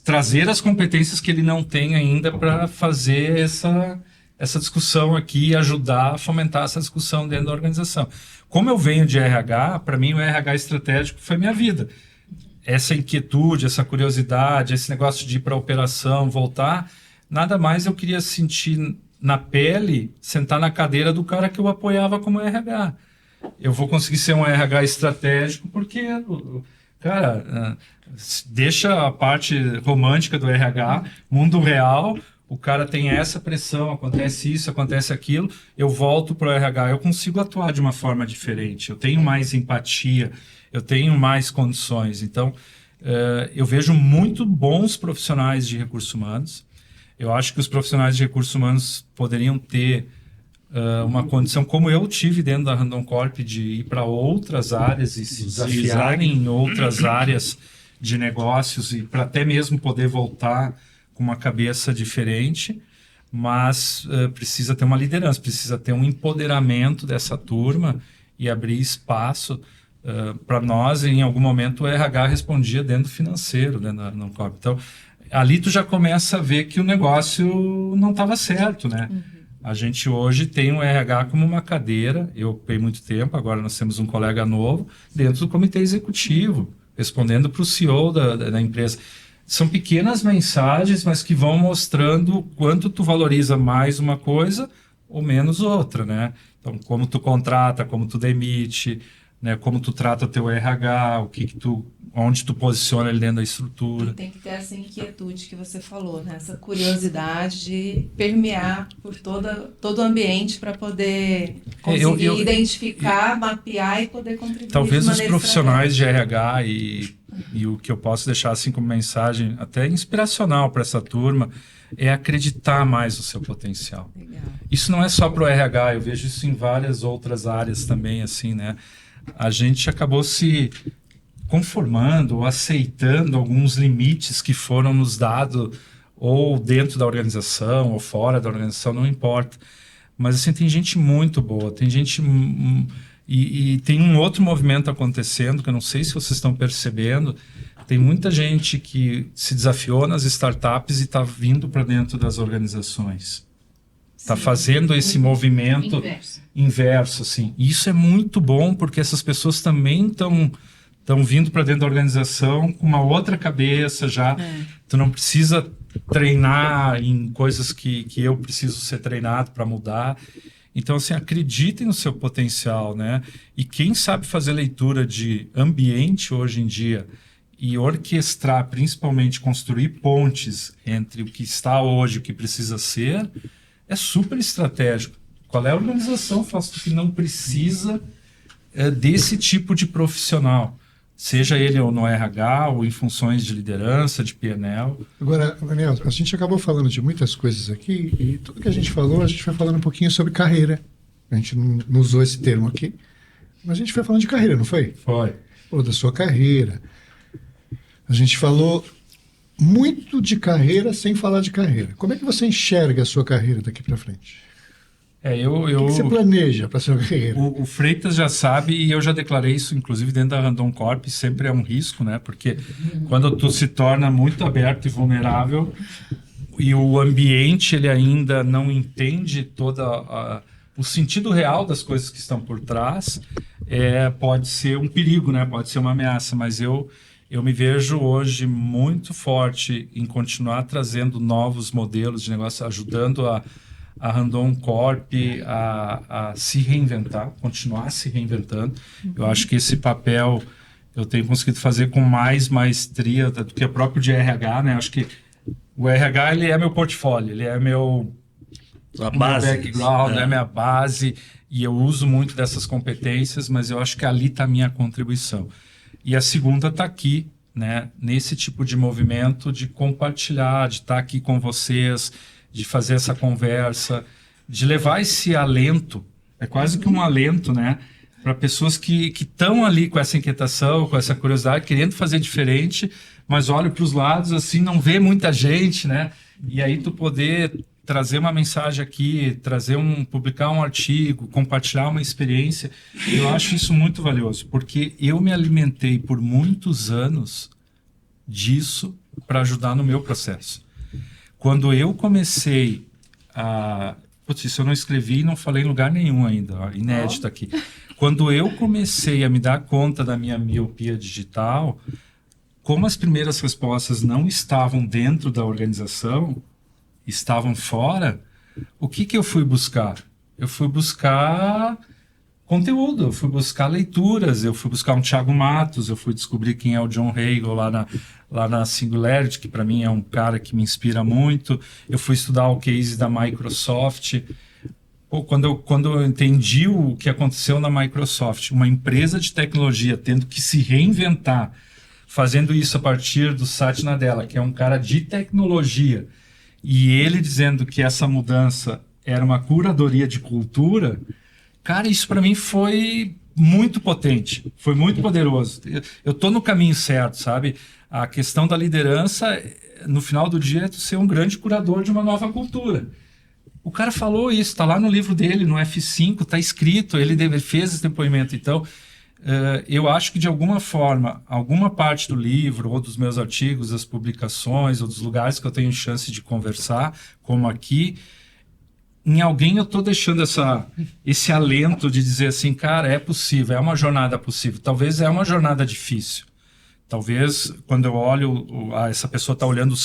trazer as competências que ele não tem ainda para fazer essa discussão aqui e ajudar a fomentar essa discussão dentro da organização. Como eu venho de RH, para mim o RH estratégico foi minha vida. Essa inquietude, essa curiosidade, esse negócio de ir para a operação, voltar, nada mais eu queria sentir na pele, sentar na cadeira do cara que eu apoiava como RH. Eu vou conseguir ser um RH estratégico porque, cara, deixa a parte romântica do RH, mundo real, o cara tem essa pressão, acontece isso, acontece aquilo, eu volto para o RH, eu consigo atuar de uma forma diferente, eu tenho mais empatia, eu tenho mais condições. Então, eu vejo muito bons profissionais de recursos humanos. Eu acho que os profissionais de recursos humanos poderiam ter uma condição, como eu tive dentro da Randon Corp, de ir para outras áreas e se desafiarem em outras áreas de negócios e para até mesmo poder voltar com uma cabeça diferente, mas precisa ter uma liderança, precisa ter um empoderamento dessa turma e abrir espaço para nós. Em algum momento o RH respondia dentro do financeiro, né, na Corp. Então, ali tu já começa a ver que o negócio não estava certo, né? A gente hoje tem o RH como uma cadeira, eu ocupei muito tempo, agora nós temos um colega novo, dentro do comitê executivo, respondendo para o CEO da empresa. São pequenas mensagens, mas que vão mostrando o quanto tu valoriza mais uma coisa ou menos outra, né? Então, como tu contrata, como tu demite, né? Como tu trata o teu RH, onde tu posiciona ele dentro da estrutura. E tem que ter essa inquietude que você falou, né? Essa curiosidade de permear por todo o ambiente para poder conseguir identificar, mapear e poder contribuir. Talvez de os maneira profissionais de RH e o que eu posso deixar assim como mensagem até inspiracional para essa turma é acreditar mais no seu potencial. Legal. Isso não é só para o RH, eu vejo isso em várias outras áreas também, assim, né? A gente acabou se conformando ou aceitando alguns limites que foram nos dados ou dentro da organização ou fora da organização, não importa. Mas assim, tem gente muito boa, tem gente... E tem um outro movimento acontecendo, que eu não sei se vocês estão percebendo, tem muita gente que se desafiou nas startups e está vindo para dentro das organizações. Está fazendo esse movimento inverso, assim. E isso é muito bom, porque essas pessoas também estão vindo para dentro da organização com uma outra cabeça já. Tu não precisa treinar em coisas que eu preciso ser treinado para mudar. Então, assim, acreditem no seu potencial, né? E quem sabe fazer leitura de ambiente hoje em dia e orquestrar, principalmente construir pontes entre o que está hoje e o que precisa ser, é super estratégico. Qual é a organização, Fausto, que não precisa desse tipo de profissional? Seja ele ou no RH, ou em funções de liderança, de PNL. Agora, Daniel, a gente acabou falando de muitas coisas aqui, e tudo que a gente falou, a gente foi falando um pouquinho sobre carreira. A gente não usou esse termo aqui, mas a gente foi falando de carreira, não foi? Foi. Ou da sua carreira. A gente falou muito de carreira sem falar de carreira. Como é que você enxerga a sua carreira daqui para frente? O que você planeja para a sua carreira? O Freitas já sabe, e eu já declarei isso, inclusive dentro da Randon Corp, sempre é um risco, né? Porque quando tu se torna muito aberto e vulnerável, e o ambiente ele ainda não entende o sentido real das coisas que estão por trás, pode ser um perigo, né? Pode ser uma ameaça, mas eu me vejo hoje muito forte em continuar trazendo novos modelos de negócio, ajudando a Randon Corp a se reinventar, continuar se reinventando. Eu acho que esse papel eu tenho conseguido fazer com mais maestria do que o próprio de RH, né? Acho que o RH ele é meu portfólio, ele é meu background, é minha base, e eu uso muito dessas competências, mas eu acho que ali está a minha contribuição. E a segunda está aqui, né? Nesse tipo de movimento de compartilhar, de estar aqui com vocês, de fazer essa conversa, de levar esse alento, é quase que um alento, né? Para pessoas que estão ali com essa inquietação, com essa curiosidade, querendo fazer diferente, mas olham para os lados, assim, não vê muita gente, né? E aí tu poder trazer uma mensagem aqui, publicar um artigo, compartilhar uma experiência, eu acho isso muito valioso, porque eu me alimentei por muitos anos disso para ajudar no meu processo. Quando eu comecei a... Putz, isso eu não escrevi e não falei em lugar nenhum ainda, ó, inédito aqui. Quando eu comecei a me dar conta da minha miopia digital, como as primeiras respostas não estavam dentro da organização, estavam fora, o que eu fui buscar? Eu fui buscar conteúdo, eu fui buscar leituras, eu fui buscar um Thiago Matos, eu fui descobrir quem é o John Hagel lá na Singularity, que para mim é um cara que me inspira muito. Eu fui estudar o case da Microsoft. Quando eu entendi o que aconteceu na Microsoft, uma empresa de tecnologia tendo que se reinventar, fazendo isso a partir do Satya Nadella, que é um cara de tecnologia, e ele dizendo que essa mudança era uma curadoria de cultura, cara, isso para mim foi muito potente, foi muito poderoso. Eu tô no caminho certo, sabe? A questão da liderança, no final do dia, é tu ser um grande curador de uma nova cultura. O cara falou isso, está lá no livro dele, no F5, está escrito, ele fez esse depoimento. Então, eu acho que de alguma forma, alguma parte do livro, ou dos meus artigos, das publicações, ou dos lugares que eu tenho chance de conversar, como aqui, em alguém eu estou deixando esse alento de dizer assim, cara, é possível, é uma jornada possível. Talvez é uma jornada difícil. Talvez, quando eu olho, essa pessoa está olhando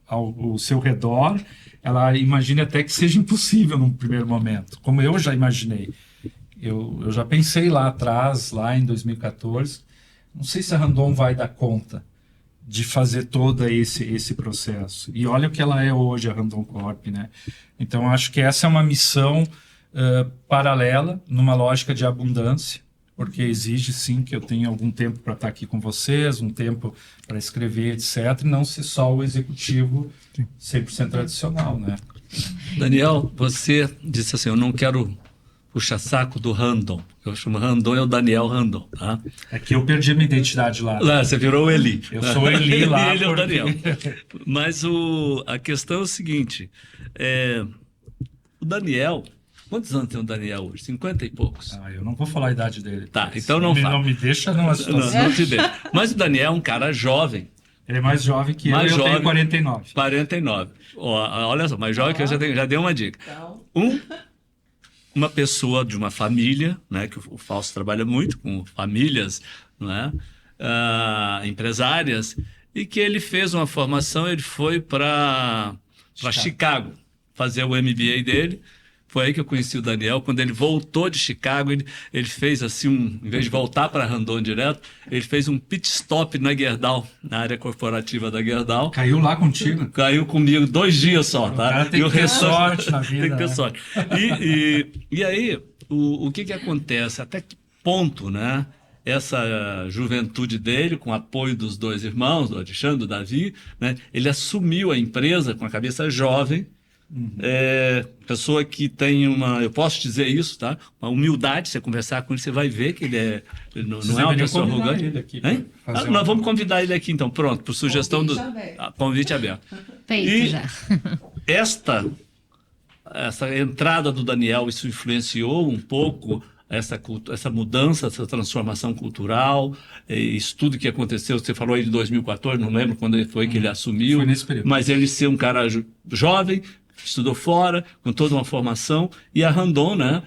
ao seu redor, ela imagine até que seja impossível num primeiro momento, como eu já imaginei. Eu já pensei lá atrás, lá em 2014, não sei se a Randon vai dar conta de fazer todo esse processo. E olha o que ela é hoje, a Randon Corp, né? Então, acho que essa é uma missão paralela, numa lógica de abundância, porque exige, sim, que eu tenha algum tempo para estar aqui com vocês, um tempo para escrever, etc., e não ser só o executivo 100% tradicional, né? Daniel, você disse assim, eu não quero puxar saco do Randon. Eu chamo Randon, é o Daniel Randon, tá? É que eu perdi a minha identidade lá. Lá, você virou o Eli. Eu sou o Eli lá. Ele é o Daniel. Mas a questão é o seguinte, o Daniel, quantos anos tem o Daniel hoje? 50 e poucos. Eu não vou falar a idade dele. Tá, então não fala. Não me deixa numa situação. Não te deixa. Mas o Daniel é um cara jovem. Ele é mais jovem que Mais eu jovem. tenho 49. 49. Olha só, mais jovem que eu já dei uma dica. Uma pessoa de uma família, né, que o Fausto trabalha muito com famílias, né, empresárias, e que ele fez uma formação, ele foi para Chicago fazer o MBA dele. Foi aí que eu conheci o Daniel. Quando ele voltou de Chicago, ele fez assim, em vez de voltar para Randon direto, ele fez um pit stop na Gerdau, na área corporativa da Gerdau. Caiu lá contigo? Caiu comigo 2 dias só, tá? O cara tem que ter sorte na vida. Tem que ter né? sorte. E aí, o que acontece? Até que ponto, né? Essa juventude dele, com o apoio dos 2 irmãos, do Alexandre, do Davi, né? Ele assumiu a empresa com a cabeça jovem, pessoa que tem eu posso dizer isso, tá? Uma humildade, você conversar com ele, você vai ver que ele não é uma pessoa arrogante. Ele aqui Nós vamos convidar ele aqui, então, pronto, por sugestão do convite aberto. Feito já. Essa entrada do Daniel, isso influenciou um pouco essa mudança, essa transformação cultural, isso tudo que aconteceu. Você falou aí de 2014, não lembro quando foi que ele assumiu. Foi nesse período. Mas ele ser um cara jovem, estudou fora, com toda uma formação, e a Randon, né,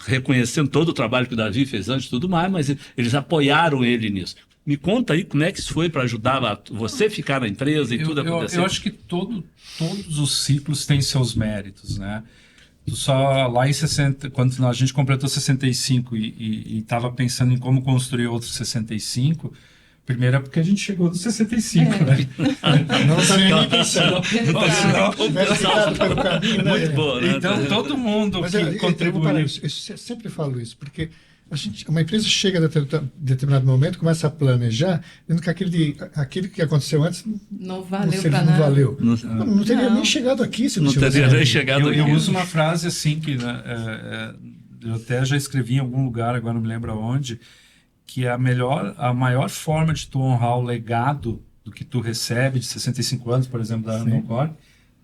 reconhecendo todo o trabalho que o Davi fez antes e tudo mais, mas eles apoiaram ele nisso. Me conta aí como é que isso foi para ajudar você ficar na empresa e tudo acontecer. Eu acho que todos os ciclos têm seus méritos, né? Só lá em 60, quando a gente completou 65 e estava pensando em como construir outros 65, primeiro é porque a gente chegou nos 65, né? Não está nem pensando. Muito bom, né? Então, todo mundo Mas que contribuiu. eu sempre falo isso, porque uma empresa chega a determinado momento, começa a planejar, vendo que aquilo que aconteceu antes não valeu não para nada. Valeu. Não teria nem chegado aqui se Não teria nem chegado aqui. Eu uso uma frase assim, que eu até já escrevi em algum lugar, agora não me lembro aonde, que a maior forma de tu honrar o legado do que tu recebe de 65 anos, por exemplo, da Randon Corp,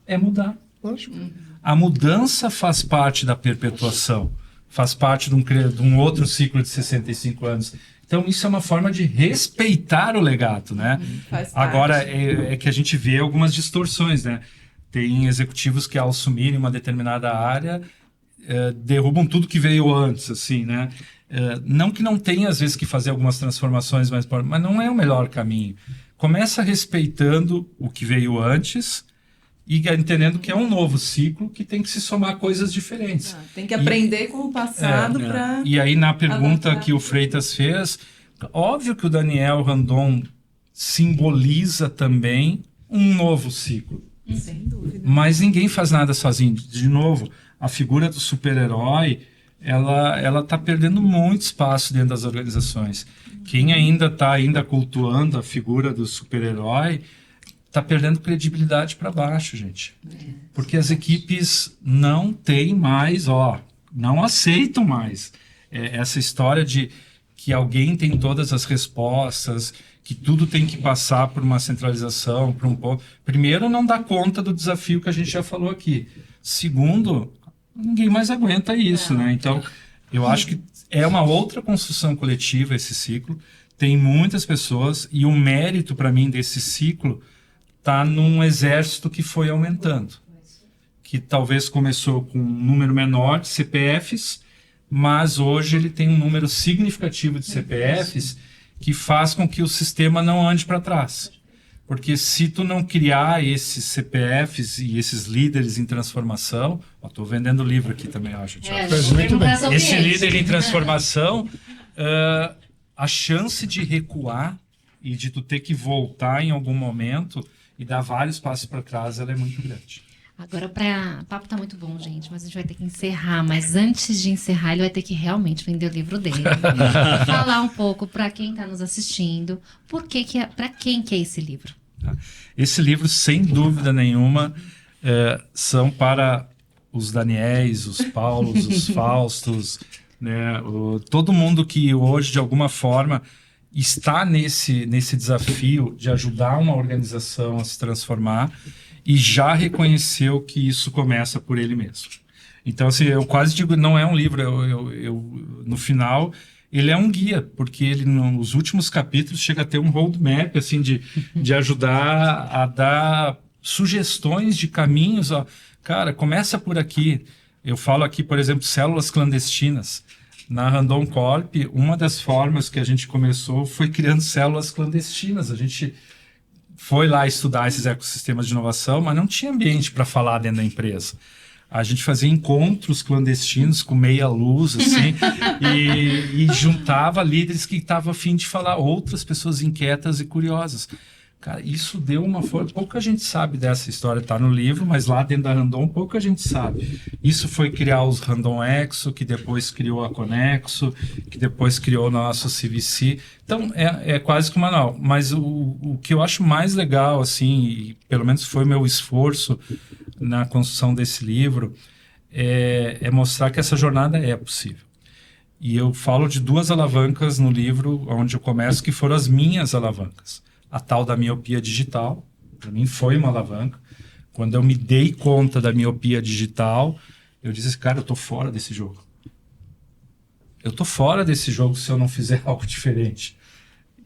é mudar. Lógico. A mudança faz parte da perpetuação, faz parte de um outro ciclo de 65 anos. Então, isso é uma forma de respeitar o legado, né? Faz parte. Agora, é que a gente vê algumas distorções, né? Tem executivos que, ao assumirem uma determinada área, derrubam tudo que veio antes, assim, né? Não que não tenha, às vezes, que fazer algumas transformações, mas não é o melhor caminho. Começa respeitando o que veio antes e entendendo que é um novo ciclo que tem que se somar coisas diferentes. Tem que aprender com o passado para... E aí, na pergunta adaptar. que o Freitas fez, óbvio que o Daniel Randon simboliza também um novo ciclo. Sem dúvida. Mas ninguém faz nada sozinho. De novo, a figura do super-herói, ela está perdendo muito espaço dentro das organizações. Quem ainda está cultuando a figura do super-herói está perdendo credibilidade para baixo, gente. Porque as equipes não têm mais, não aceitam mais essa história de que alguém tem todas as respostas, que tudo tem que passar por uma centralização, por um ponto. Primeiro, não dá conta do desafio que a gente já falou aqui. Segundo, ninguém mais aguenta isso, né? Então, eu acho que é uma outra construção coletiva esse ciclo. Tem muitas pessoas e o mérito para mim desse ciclo está num exército que foi aumentando, que talvez começou com um número menor de CPFs, mas hoje ele tem um número significativo de CPFs que faz com que o sistema não ande para trás. Porque se tu não criar esses CPFs e esses líderes em transformação... Estou vendendo livro aqui também, acho. muito bem. Esse líder em transformação, a chance de recuar e de tu ter que voltar em algum momento e dar vários passos para trás, ela é muito grande. Agora, o papo tá muito bom, gente, mas a gente vai ter que encerrar. Mas antes de encerrar, ele vai ter que realmente vender o livro dele. Falar um pouco para quem está nos assistindo, para quem que é esse livro? Esse livro, sem dúvida nenhuma, são para os Daniéis, os Paulos, os Faustos, né? Todo mundo que hoje, de alguma forma, está nesse desafio de ajudar uma organização a se transformar e já reconheceu que isso começa por ele mesmo. Então, assim, eu quase digo, não é um livro, no final, ele é um guia, porque ele, nos últimos capítulos, chega a ter um roadmap, assim, de ajudar a dar sugestões de caminhos. Ó. Cara, começa por aqui. Eu falo aqui, por exemplo, células clandestinas. Na Randon Corp, uma das formas que a gente começou foi criando células clandestinas. A gente foi lá estudar esses ecossistemas de inovação, mas não tinha ambiente para falar dentro da empresa. A gente fazia encontros clandestinos com meia luz, assim, e juntava líderes que estavam a fim de falar, outras pessoas inquietas e curiosas. Cara, isso deu uma força. Pouca gente sabe dessa história, está no livro, mas lá dentro da Randon pouca gente sabe. Isso foi criar os Randon Exo, que depois criou a Conexo, que depois criou o nosso CVC. Então, é quase que um manual. Mas o que eu acho mais legal, assim, e pelo menos foi o meu esforço na construção desse livro, é mostrar que essa jornada é possível. E eu falo de 2 alavancas no livro, onde eu começo, que foram as minhas alavancas. A tal da miopia digital, para mim foi uma alavanca. Quando eu me dei conta da miopia digital, eu disse, cara, eu tô fora desse jogo. Eu tô fora desse jogo se eu não fizer algo diferente.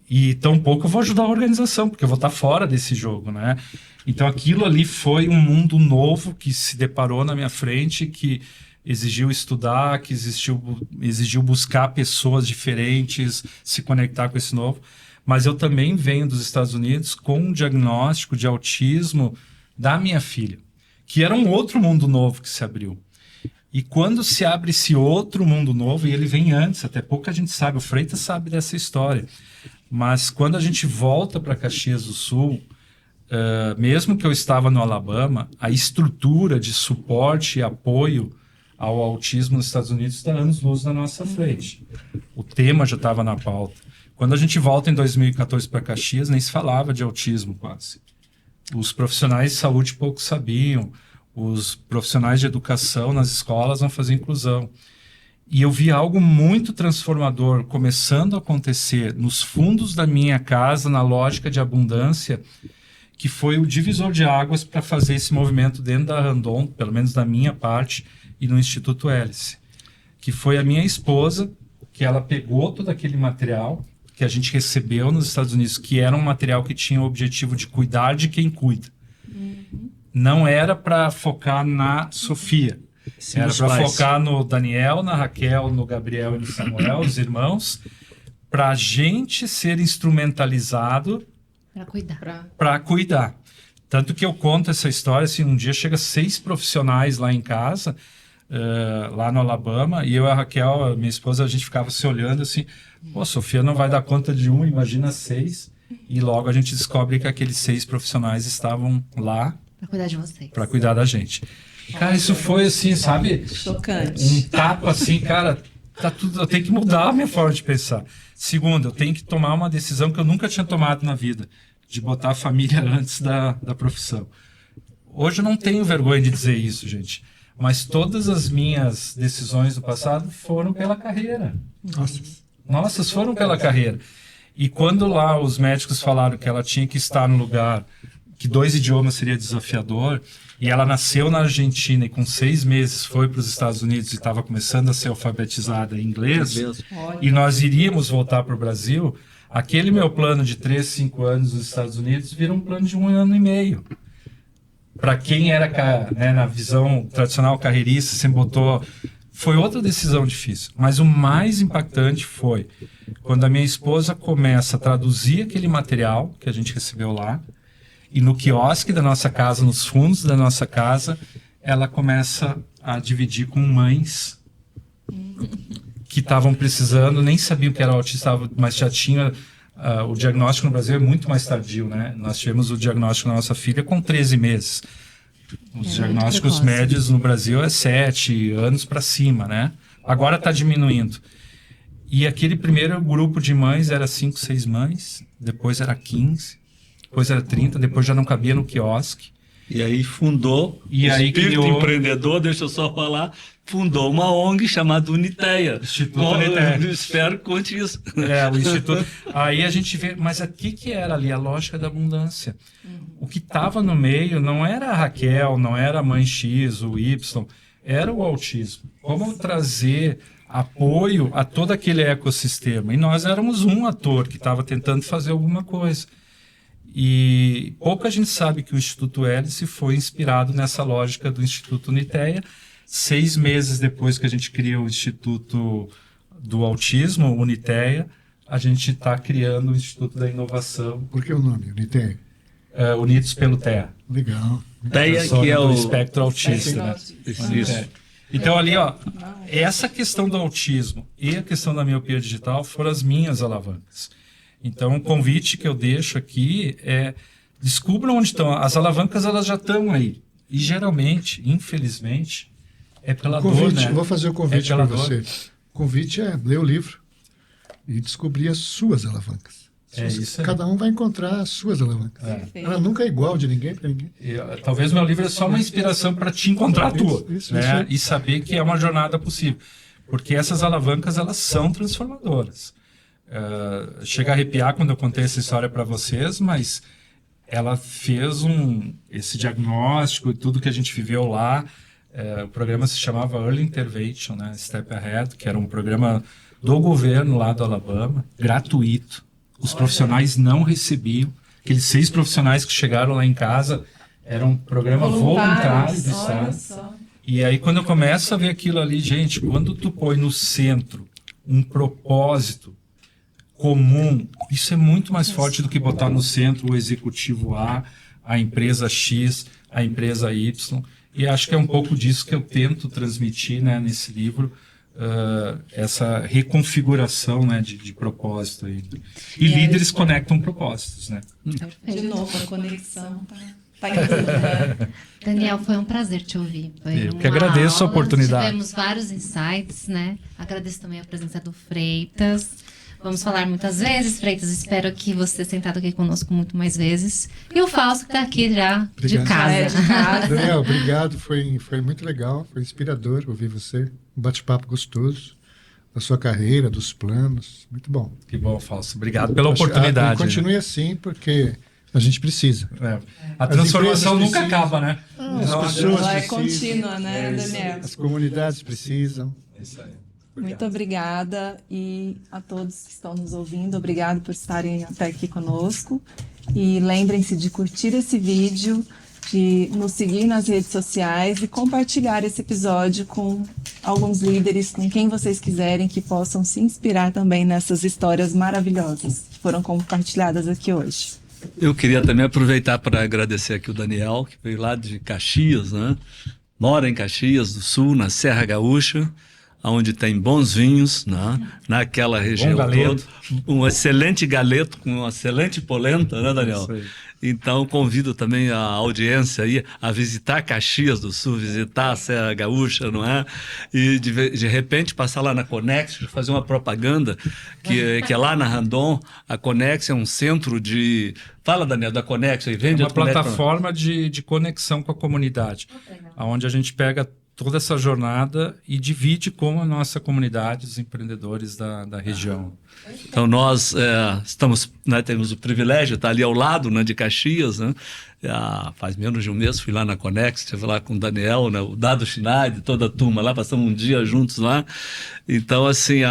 E tampouco eu vou ajudar a organização, porque eu vou estar fora desse jogo, né? Então aquilo ali foi um mundo novo que se deparou na minha frente, que exigiu estudar, que exigiu buscar pessoas diferentes, se conectar com esse novo. Mas eu também venho dos Estados Unidos com um diagnóstico de autismo da minha filha, que era um outro mundo novo que se abriu. E quando se abre esse outro mundo novo, e ele vem antes, até pouca gente sabe, o Freitas sabe dessa história, mas quando a gente volta para Caxias do Sul, mesmo que eu estava no Alabama, a estrutura de suporte e apoio ao autismo nos Estados Unidos está anos-luz na nossa frente. O tema já estava na pauta. Quando a gente volta em 2014 para Caxias, nem se falava de autismo quase. Os profissionais de saúde pouco sabiam, os profissionais de educação nas escolas não faziam inclusão. E eu vi algo muito transformador começando a acontecer nos fundos da minha casa, na lógica de abundância, que foi o divisor de águas para fazer esse movimento dentro da Randon, pelo menos da minha parte, e no Instituto Hélice. Que foi a minha esposa, que ela pegou todo aquele material que a gente recebeu nos Estados Unidos, que era um material que tinha o objetivo de cuidar de quem cuida. Não era para focar na Sofia. Sim, era para focar no Daniel, na Raquel, no Gabriel e no Samuel, os irmãos, para a gente ser instrumentalizado para cuidar. Tanto que eu conto essa história, assim, um dia chega 6 profissionais lá em casa, lá no Alabama, e eu e a Raquel, minha esposa, a gente ficava se olhando assim, pô, Sofia não vai dar conta de 1, imagina 6, e logo a gente descobre que aqueles 6 profissionais estavam lá para cuidar de vocês, para cuidar da gente. Cara, isso foi assim, sabe? Chocante. Um tapa assim, cara, tá tudo, eu tenho que mudar a minha forma de pensar. Segundo, eu tenho que tomar uma decisão que eu nunca tinha tomado na vida, de botar a família antes da profissão. Hoje eu não tenho vergonha de dizer isso, gente. Mas todas as minhas decisões do passado foram pela carreira. Nossas foram pela carreira. E quando lá os médicos falaram que ela tinha que estar no lugar, que 2 idiomas seria desafiador, e ela nasceu na Argentina e com 6 meses foi para os Estados Unidos e estava começando a ser alfabetizada em inglês, e nós iríamos voltar para o Brasil, aquele meu plano de 3, 5 anos nos Estados Unidos vira um plano de 1 ano e meio. para quem era, né, na visão tradicional carreirista, sempre botou... Foi outra decisão difícil. Mas o mais impactante foi quando a minha esposa começa a traduzir aquele material que a gente recebeu lá, e no quiosque da nossa casa, nos fundos da nossa casa, ela começa a dividir com mães que estavam precisando, nem sabiam que era autista, mas já tinha... o diagnóstico no Brasil é muito mais tardio, né? Nós tivemos o diagnóstico da nossa filha com 13 meses. Os diagnósticos médios no Brasil é 7 anos para cima, né? Agora está diminuindo. E aquele primeiro grupo de mães era 5, 6 mães, depois era 15, depois era 30, depois já não cabia no quiosque. E aí fundou, E aí espírito criou- empreendedor, deixa eu só falar, fundou uma ONG chamada Uniteia. Instituto Uniteia. Eu espero que conte isso. O Instituto. Aí a gente vê, mas o que era ali? A lógica da abundância. O que estava no meio não era a Raquel, não era a mãe X, o Y, era o autismo. Como trazer apoio a todo aquele ecossistema? E nós éramos um ator que estava tentando fazer alguma coisa. E pouca gente sabe que o Instituto Hélice foi inspirado nessa lógica do Instituto Uniteia. 6 meses depois que a gente cria o Instituto do Autismo, o Uniteia, a gente está criando o Instituto da Inovação, Por que o nome? Uniteia? Unidos pelo TEA. Legal. Teia, Zona que é do o... espectro autista, né? Isso. É. Então ali, ó, essa questão do autismo e a questão da miopia digital foram as minhas alavancas. Então o convite que eu deixo aqui é descubram onde estão. As alavancas, elas já estão aí. E geralmente, infelizmente, é pela dor, Convite, né? eu vou fazer o convite É para pela você. O convite é ler o livro e descobrir as suas alavancas. É isso aí. Cada um vai encontrar as suas alavancas. Perfeito. Ela nunca é igual de ninguém para ninguém. Talvez meu livro é só uma inspiração para te encontrar a tua, Isso, né? isso aí. E saber que é uma jornada possível, porque essas alavancas, elas são transformadoras. Chega a arrepiar quando eu contei essa história para vocês, mas ela fez esse diagnóstico e tudo que a gente viveu lá. O programa se chamava Early Intervention, né? Step Ahead, que era um programa do governo lá do Alabama, gratuito. Os profissionais não recebiam. Aqueles 6 profissionais que chegaram lá em casa, era um programa voluntário do Olha Estado. só. E aí, quando eu começo a ver aquilo ali, gente, quando tu põe no centro um propósito comum, isso é muito mais forte do que botar no centro o executivo a empresa X, a empresa Y. E acho que é um pouco disso que eu tento transmitir, né, nesse livro, essa reconfiguração, né, de propósito aí. E líderes conectam propósitos, né? De novo, a conexão tá em tudo, né? Daniel, foi um prazer te ouvir. Foi Eu que uma agradeço a aula, oportunidade. Tivemos vários insights, né? Agradeço também a presença do Freitas. Vamos falar muitas vezes, Freitas. Espero que você tenha sentado aqui conosco muito mais vezes. E o Fausto, que está aqui já de Obrigado. casa. De casa. Daniel, obrigado. Foi muito legal, foi inspirador ouvir você. Um bate-papo gostoso da sua carreira, dos planos. Muito bom. Que bom, Fausto. Obrigado pela Acho- oportunidade. Continue assim, porque a gente precisa. né? A transformação empresas nunca precisam. acaba, né? As Não pessoas Ela é precisam. contínua, né, Daniel? As comunidades precisam. É isso aí. Muito obrigada e a todos que estão nos ouvindo, obrigado por estarem até aqui conosco. E lembrem-se de curtir esse vídeo, de nos seguir nas redes sociais e compartilhar esse episódio com alguns líderes, com quem vocês quiserem, que possam se inspirar também nessas histórias maravilhosas que foram compartilhadas aqui hoje. Eu queria também aproveitar para agradecer aqui o Daniel, que veio lá de Caxias, né? Mora em Caxias do Sul, na Serra Gaúcha, onde tem bons vinhos, né? Naquela região galeto. toda. Um excelente galeto com uma excelente polenta, né, Daniel? Isso aí. Então, convido também a audiência aí a visitar Caxias do Sul, visitar a Serra Gaúcha, não é? E de repente passar lá na Conex, fazer uma propaganda, que é lá na Randon. A Conex é um centro de... Fala, Daniel, da Conex aí, É vende uma a Conex pra- plataforma de conexão com a comunidade, onde a gente pega toda essa jornada e divide com a nossa comunidade, os empreendedores da região. Então nós estamos, né, temos o privilégio de estar ali ao lado, né, de Caxias, né? Faz menos de um mês fui lá na Conex, estive lá com o Daniel, né, o Dado Schneider, toda a turma lá, passamos um dia juntos lá. Então assim,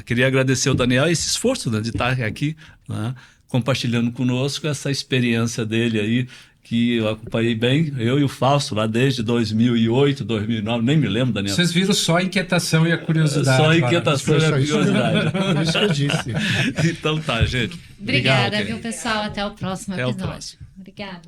queria agradecer ao Daniel esse esforço, né, de estar aqui, né, compartilhando conosco essa experiência dele aí, que eu acompanhei bem, eu e o Fausto, lá desde 2008, 2009, nem me lembro, Daniel. Vocês viram só a inquietação e a curiosidade. Só a lá, né? inquietação e a Foi só isso. curiosidade. Por isso que eu disse. Então tá, gente. Obrigada, Obrigado, viu, pessoal? Até o próximo Até o episódio. próximo. Obrigada.